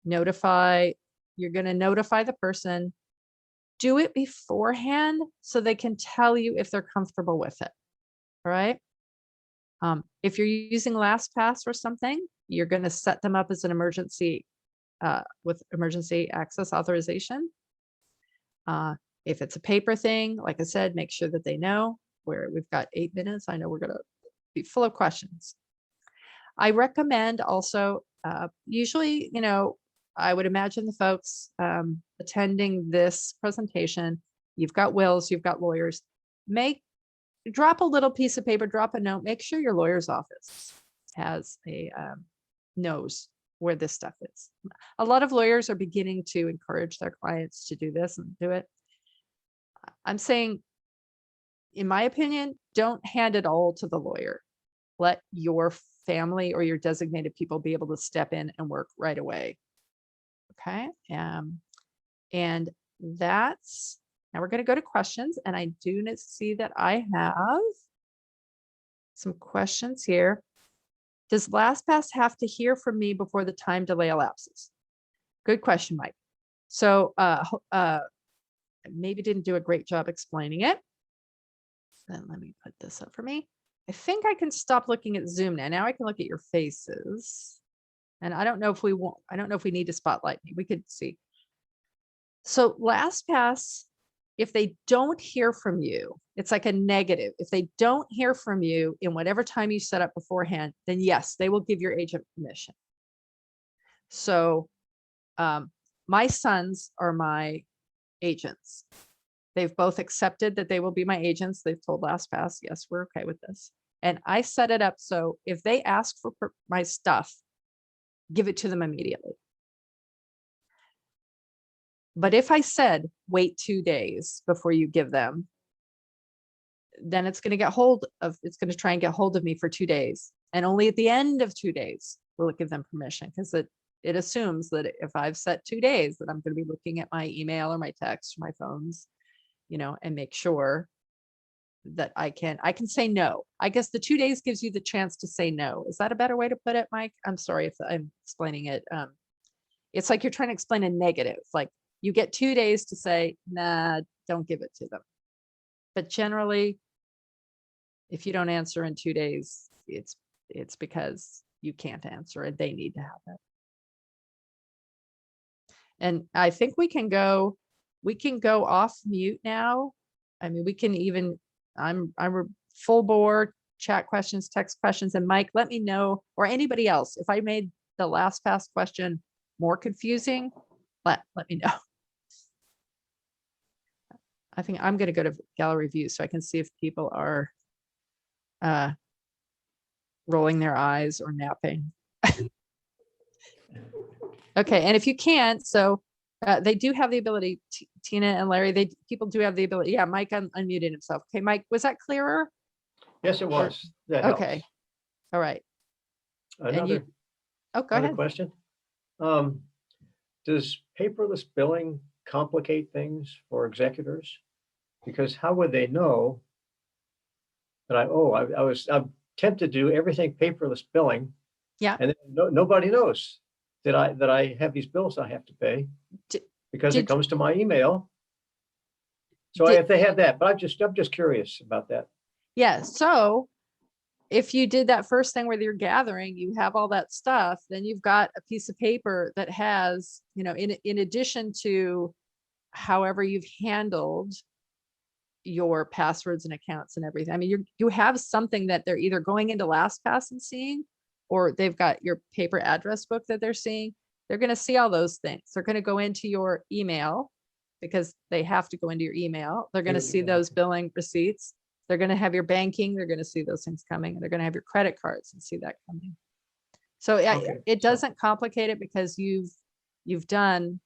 Notify. You're going to notify the person. Do it beforehand so they can tell you if they're comfortable with it. All right. If you're using LastPass or something, you're going to set them up as an emergency with emergency access authorization. If it's a paper thing, like I said, make sure that they know. We've got 8 minutes. I know we're going to be full of questions. I recommend also, usually, I would imagine the folks attending this presentation, you've got wills, you've got lawyers, drop a little piece of paper, drop a note, make sure your lawyer's office has knows where this stuff is. A lot of lawyers are beginning to encourage their clients to do this and do it. I'm saying, in my opinion, don't hand it all to the lawyer. Let your family or your designated people be able to step in and work right away. Okay. And that's, now we're going to go to questions, and I do see that I have some questions here. Does LastPass have to hear from me before the time delay elapses? Good question, Mike. So maybe didn't do a great job explaining it. Then let me put this up for me. I think I can stop looking at Zoom now. Now I can look at your faces. And I don't know if we need to spotlight me. We could see. So LastPass, if they don't hear from you, it's like a negative. If they don't hear from you in whatever time you set up beforehand, then yes, they will give your agent permission. So my sons are my agents. They've both accepted that they will be my agents. They've told LastPass, yes, we're okay with this. And I set it up so if they ask for my stuff, give it to them immediately. But if I said, wait 2 days before you give them, then it's going to try and get hold of me for 2 days. And only at the end of 2 days will it give them permission, because it assumes that if I've set 2 days, that I'm going to be looking at my email or my text or my phones, and make sure that I can say no. I guess the 2 days gives you the chance to say no. Is that a better way to put it, Mike? I'm sorry if I'm explaining it. It's like you're trying to explain a negative. Like you get 2 days to say, nah, don't give it to them. But generally, if you don't answer in 2 days, it's because you can't answer and they need to have it. And I think we can go off mute now. I mean, we can even, I'm full bore, chat questions, text questions. And Mike, let me know, or anybody else, if I made the LastPass question more confusing, let me know. I think I'm going to go to gallery view so I can see if people are rolling their eyes or napping. Okay, and if you can't, so they do have the ability, Tina and Larry, people do have the ability. Yeah, Mike unmuted himself. Okay, Mike, was that clearer? Yes, it was. That Okay. helps. All right. Another Go ahead. question. Does paperless billing complicate things for executors? Because how would they know And I'm tempted to do everything paperless billing. Yeah. And then nobody knows that I have these bills I have to pay because it did- comes to my email. So Did- if they have that, but I'm just curious about that. Yeah, so if you did that first thing where you're gathering, you have all that stuff, then you've got a piece of paper that has, in addition to however you've handled your passwords and accounts and everything. I mean, you have something that they're either going into LastPass and seeing, or they've got your paper address book that they're seeing. They're going to see all those things. They're going to go into your email because they have to go into your email. They're going to see those billing receipts. They're going to have your banking. They're going to see those things coming, and they're going to have your credit cards and see that coming. So it doesn't complicate it because you've done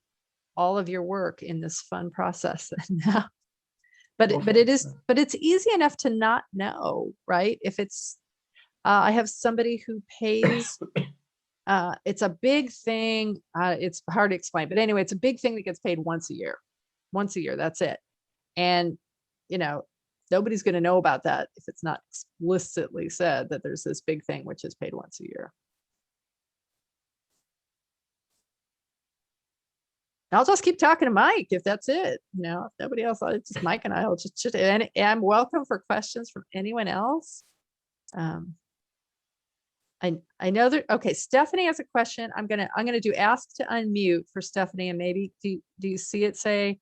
all of your work in this fun process now. But it's easy enough to not know, right? If it's, I have somebody who pays, it's a big thing. It's hard to explain, but anyway, it's a big thing that gets paid once a year. Once a year, that's it. And, nobody's going to know about that if it's not explicitly said that there's this big thing which is paid once a year. I'll just keep talking to Mike if that's it. If nobody else, it's just Mike and I will just and I'm welcome for questions from anyone else. I know that. Okay, Stephanie has a question. I'm gonna do ask to unmute for Stephanie, and maybe do you see it say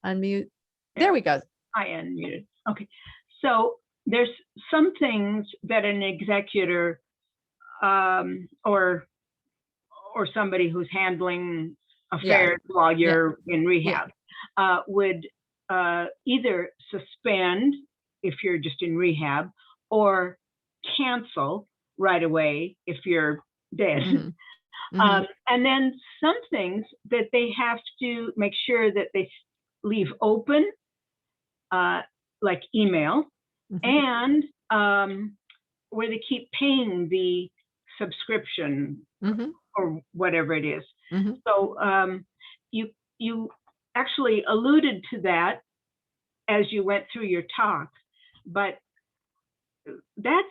unmute? There we go. I unmuted. Okay, so there's some things that an executor or somebody who's handling affairs while you're in rehab would either suspend if you're just in rehab or cancel right away if you're dead. And then some things that they have to make sure that they leave open, like email, and where they keep paying the subscription or whatever it is. So you actually alluded to that as you went through your talk, but that's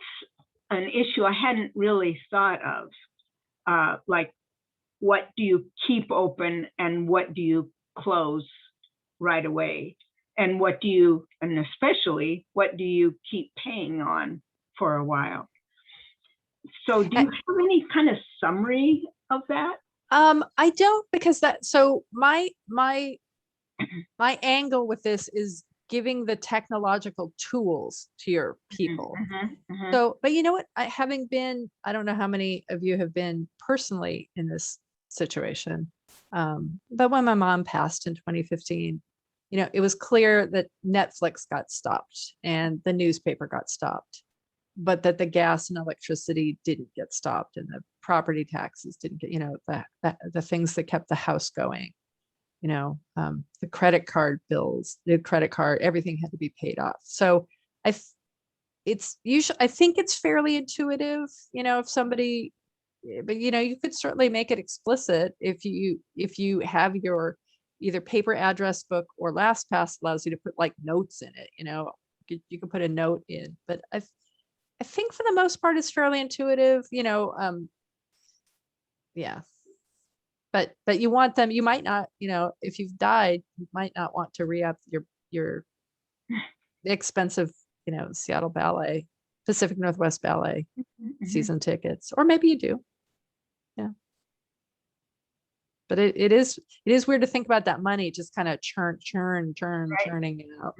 an issue I hadn't really thought of. Like, what do you keep open and what do you close right away? And and especially, what do you keep paying on for a while? So do you have any kind of summary of that? I don't, because so my angle with this is giving the technological tools to your people. So, but you know what, I don't know how many of you have been personally in this situation. But when my mom passed in 2015, it was clear that Netflix got stopped and the newspaper got stopped, but that the gas and electricity didn't get stopped and the property taxes didn't get, the things that kept the house going, the credit card bills, everything had to be paid off. So I think it's fairly intuitive, if somebody, but you could certainly make it explicit if you have your either paper address book or LastPass allows you to put like notes in it, you can put a note in, but I think for the most part it's fairly intuitive, yeah. But you want them, you might not, if you've died, you might not want to re-up your expensive, Seattle Ballet, Pacific Northwest Ballet season tickets, or maybe you do. Yeah. But it is weird to think about that money just kind of churning out.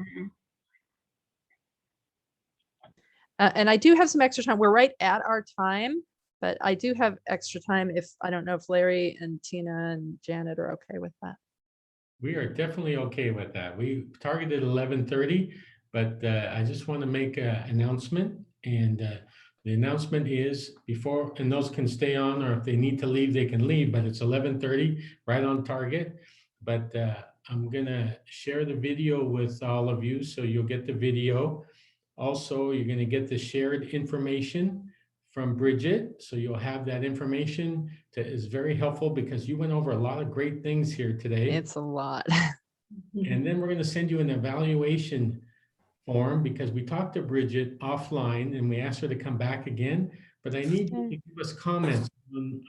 And I do have some extra time. We're right at our time, but I do have extra time I don't know if Larry and Tina and Janet are okay with that. We are definitely okay with that. We targeted 11:30, but I just want to make an announcement. And the announcement is and those can stay on, or if they need to leave, they can leave, but it's 11:30, right on target. But I'm going to share the video with all of you, so you'll get the video. Also, you're going to get the shared information from Bridget. So you'll have that information that is very helpful because you went over a lot of great things here today. It's a lot. And then we're going to send you an evaluation form because we talked to Bridget offline and we asked her to come back again, but I need you to give us comments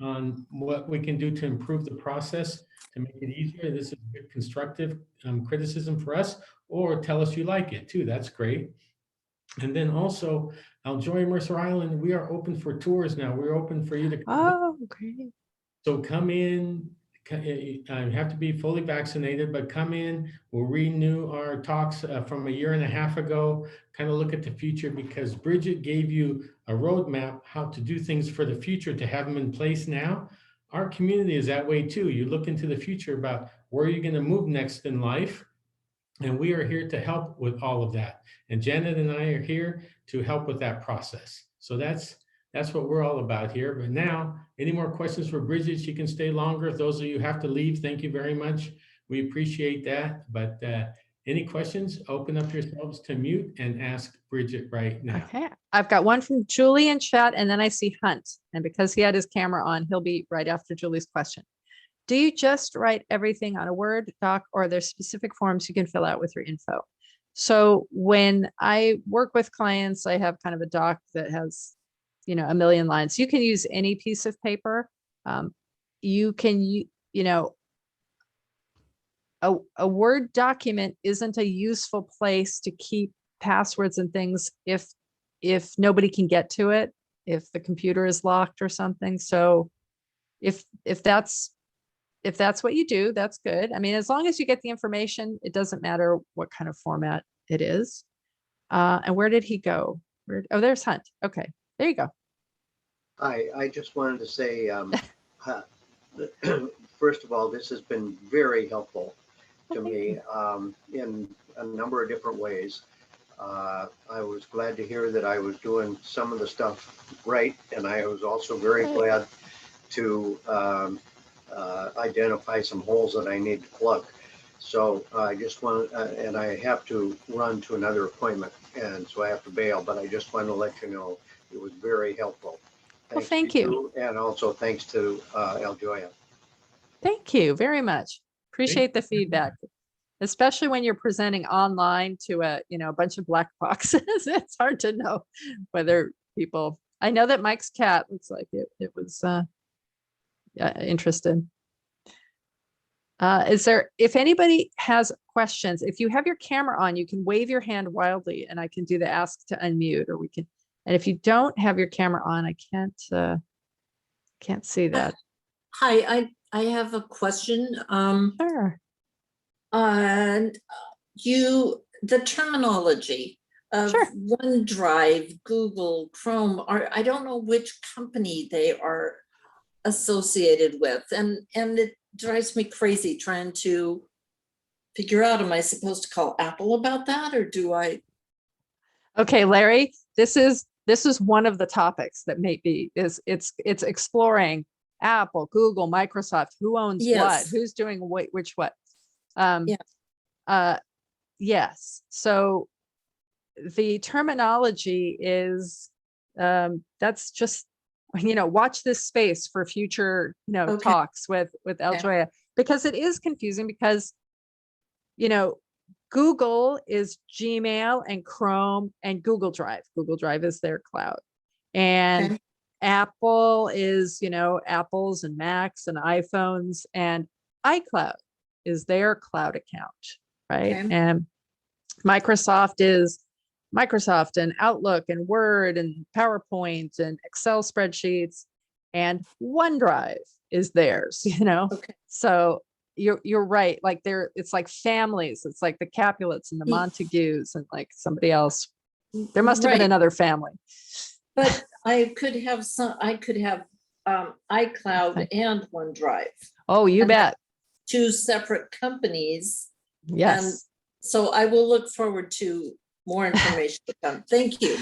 on what we can do to improve the process to make it easier. This is good constructive criticism for us, or tell us you like it too. That's great. And then also, Aljoy Mercer Island, we are open for tours now. We're open for you to come. Oh, great. So come in, you have to be fully vaccinated, but come in, we'll renew our talks from a year and a half ago, kind of look at the future because Bridget gave you a roadmap how to do things for the future to have them in place now. Our community is that way too. You look into the future about where you're going to move next in life. And we are here to help with all of that. And Janet and I are here to help with that process. So that's what we're all about here. But now, any more questions for Bridget? She can stay longer. If those of you have to leave, thank you very much. We appreciate that. But any questions, open up yourselves to mute and ask Bridget right now. Okay, I've got one from Julie in chat, and then I see Hunt. And because he had his camera on, he'll be right after Julie's question. Do you just write everything on a Word doc, or are there specific forms you can fill out with your info? So when I work with clients, I have kind of a doc that has, you know, a million lines. You can use any piece of paper. You can, you know, a Word document isn't a useful place to keep passwords and things if nobody can get to it, if the computer is locked or something. So if that's what you do, that's good. I mean, as long as you get the information, it doesn't matter what kind of format it is. And where did he go? Oh, there's Hunt. Okay, there you go. Hi, I just wanted to say, first of all, this has been very helpful to me in a number of different ways. I was glad to hear that I was doing some of the stuff right, and I was also very glad to identify some holes that I need to plug. So I just want, and I have to run to another appointment, and so I have to bail, but I just wanted to let you know it was very helpful. Well, Thanks thank to you. And also thanks to Aljoya. Thank you very much. Appreciate the feedback, especially when you're presenting online to a bunch of black boxes. It's hard to know whether people. I know that Mike's cat looks like it was interested. If anybody has questions, if you have your camera on, you can wave your hand wildly and I can do the ask to unmute, or we can. And if you don't have your camera on, I can't see that. Hi, I have a question. Sure. And the terminology of Sure. OneDrive, Google, Chrome, I don't know which company they are associated with, and it drives me crazy trying to figure out, am I supposed to call Apple about that, or do I? Okay, Larry, this is one of the topics that it's exploring Apple, Google, Microsoft, who owns what, who's doing which what. Yes. So the terminology is that's just, watch this space for future, talks with Aljoya, because it is confusing because, Google is Gmail and Chrome and Google Drive. Google Drive is their cloud. And Apple is, Apples and Macs and iPhones, and iCloud is their cloud account, right? Okay. And Microsoft is Microsoft and Outlook and Word and PowerPoint and Excel spreadsheets, and OneDrive is theirs, Okay. So you're right. Like it's like families. It's like the Capulets and the Montagues and like somebody else. There must have been another family. But I could have iCloud and OneDrive. Oh, you bet. Two separate companies. Yes. And so I will look forward to more information to come. Thank you.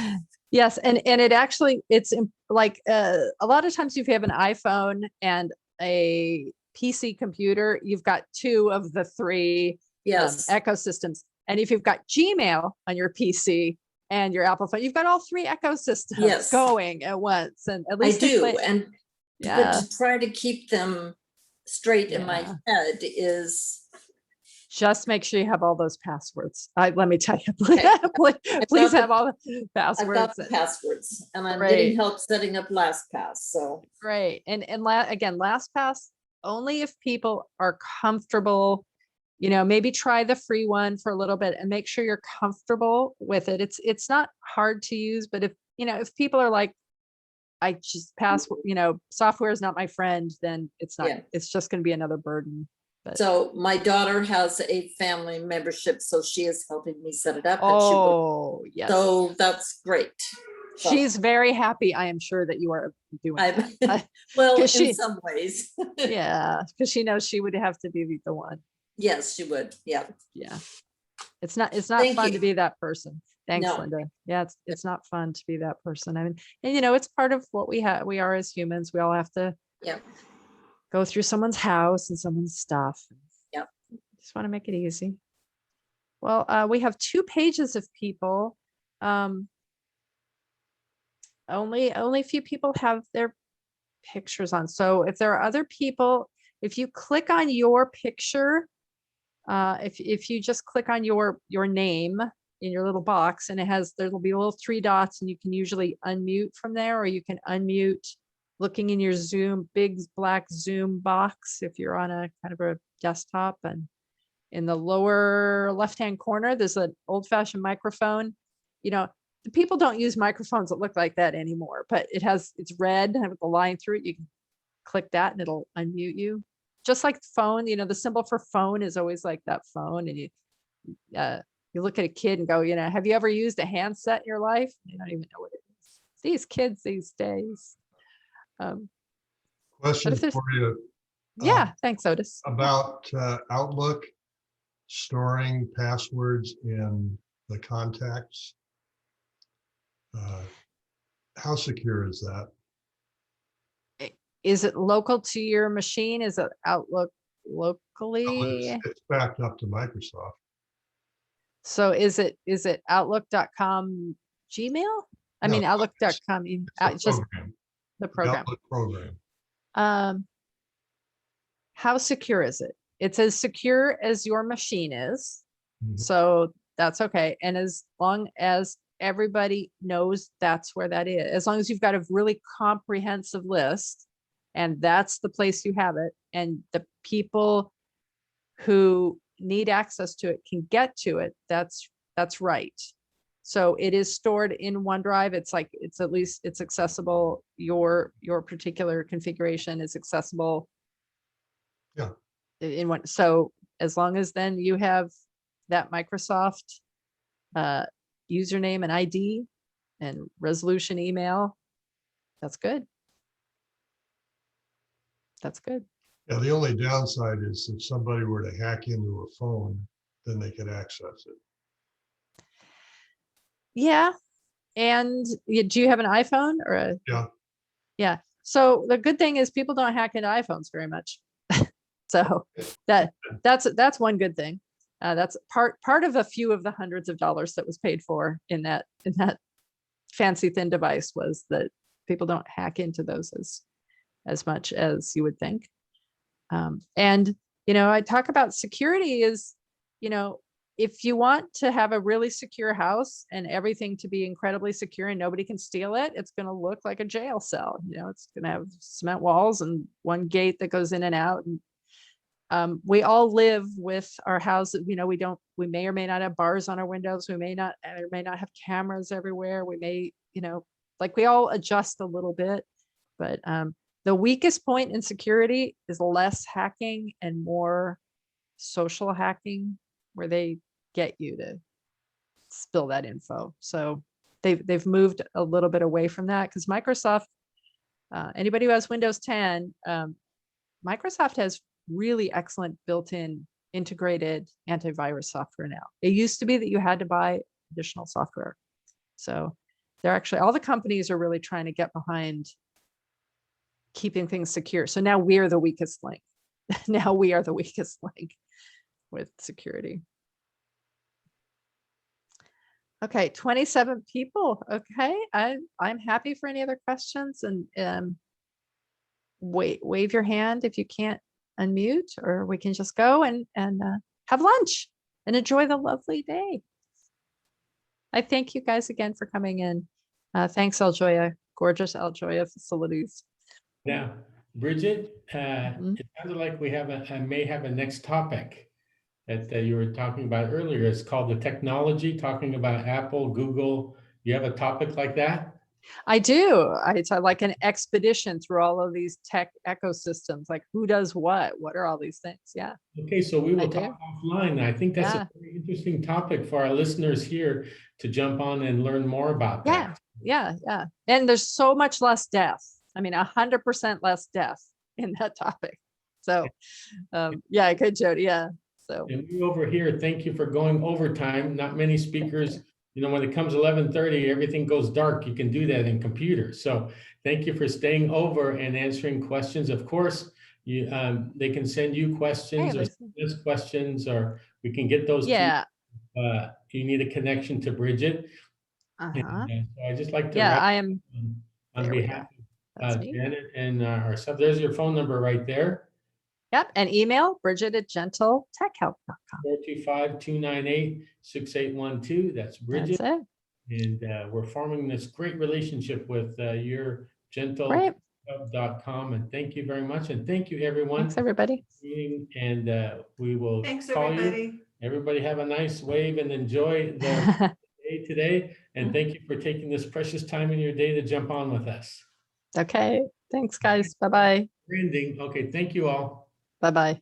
Yes. And it's like a lot of times if you have an iPhone and a PC computer, you've got two of the three ecosystems. And if you've got Gmail on your PC and your Apple phone, you've got all three ecosystems going at once. And at least I do. But to try to keep them straight in my head is Just make sure you have all those passwords. Let me tell you, Okay. please the- have all the I've got passwords. the passwords and I'm Great. getting help setting up LastPass, so. Great. And again, LastPass, only if people are comfortable, maybe try the free one for a little bit and make sure you're comfortable with it. It's not hard to use, but if people are like, I just software is not my friend, then it's not, Yeah. it's just going to be another burden. But So my daughter has a family membership, so she is helping me set it up. and she will- oh, yes. So that's great. So She's very happy, I am sure, that you are doing I'm, that. well, in 'Cause she- some ways. Yeah, because she knows she would have to be the one. Yes, she would. Yeah. Yeah. It's not Thank fun to you. be that person. Thanks, No. Linda. Yeah, it's not fun to be that person. I mean, and it's part of what we are as humans. We all have to Yeah. go through someone's house and someone's stuff. Yep. Just want to make it easy. Well, we have 2 pages of people. Only a few people have their pictures on. So if there are other people, if you click on your picture, if you just click on your name in your little box, and there'll be little 3 dots, and you can usually unmute from there, or you can unmute looking in your Zoom, big black Zoom box if you're on a kind of a desktop. And in the lower left-hand corner, there's an old-fashioned microphone. The people don't use microphones that look like that anymore, but it's red with a line through it. You can click that and it'll unmute you. Just like the phone, the symbol for phone is always like that phone. And you look at a kid and go, have you ever used a handset in your life? They don't even know what it is. These kids these days. Question if there's- for you Yeah, thanks, Otis. about Outlook storing passwords in the contacts. How secure is that? Is it local to your machine? Is it Outlook Well, locally? it's backed up to Microsoft. So is it outlook.com Gmail? I No, mean, it's outlook.com, It's the just program, the the program. Outlook program. How secure is it? It's as secure as your machine is. Mhm. So that's okay. And as long as everybody knows that's where that is, as long as you've got a really comprehensive list and that's the place you have it, and the people who need access to it can get to it, that's right. So it is stored in OneDrive. It's accessible. Your particular configuration is accessible. Yeah. In one. So as long as then you have that Microsoft username and ID and resolution email, that's good. That's good. Yeah, the only downside is if somebody were to hack into a phone, then they could access it. Yeah. And do you have an iPhone or a? Yeah. Yeah. So the good thing is people don't hack into iPhones very much. So that's one good thing. That's part of a few of the hundreds of dollars that was paid for in that fancy thin device, was that people don't hack into those as much as you would think. And I talk about security is, if you want to have a really secure house and everything to be incredibly secure and nobody can steal it, it's going to look like a jail cell. It's going to have cement walls and one gate that goes in and out. And we all live with our houses. We may or may not have bars on our windows. We may not have cameras everywhere. We may, we all adjust a little bit, but the weakest point in security is less hacking and more social hacking, where they get you to spill that info. So they've moved a little bit away from that, because Microsoft, anybody who has Windows 10, Microsoft has really excellent built-in integrated antivirus software now. It used to be that you had to buy additional software. So they're actually, all the companies are really trying to get behind keeping things secure. So now we're the weakest link. Now we are the weakest link with security. Okay, 27 people. Okay, I'm happy for any other questions, and wave your hand if you can't unmute, or we can just go. And have lunch and enjoy the lovely day. I thank you guys again for coming in. Thanks, Aljoya, gorgeous Aljoya facilities. Now, Bridget, Mhm. it sounded like we have may have a next topic that you were talking about earlier. It's called the technology, talking about Apple, Google. You have a topic like that? I do. It's like an expedition through all of these tech ecosystems, like who does what are all these things? Yeah. Okay, so we will I do. talk offline. I think that's Yeah. a very interesting topic for our listeners here to jump on and learn more about that. Yeah. And there's so much less death. I mean, 100% less death in that topic. So, yeah, good, Jody. Yeah. So, And we over here, thank you for going overtime. Not many speakers, when it comes 11:30, everything goes dark. You can do that in computers. So thank you for staying over and answering questions. Of course, they can send you questions hey, or listen. send us questions, or we can get those to you. Yeah. You need a connection to Bridget. Uh-huh. And, so I just like to Yeah, wrap I am. on There we behalf go. That's of me. Janet and ourselves. There's your phone number right there. Yep. And email Bridget@gentletechhelp.com. 425-298-6812. That's Bridget. That's it. And we're forming this great relationship with your Great. gentlehub.com. And thank you very much. And thank you, everyone. Thanks, everybody. And we will Thanks, call everybody. you. Everybody have a nice wave and enjoy the day today. And thank you for taking this precious time in your day to jump on with us. Okay. Thanks, guys. Bye-bye. Ending. Okay, thank you all. Bye-bye.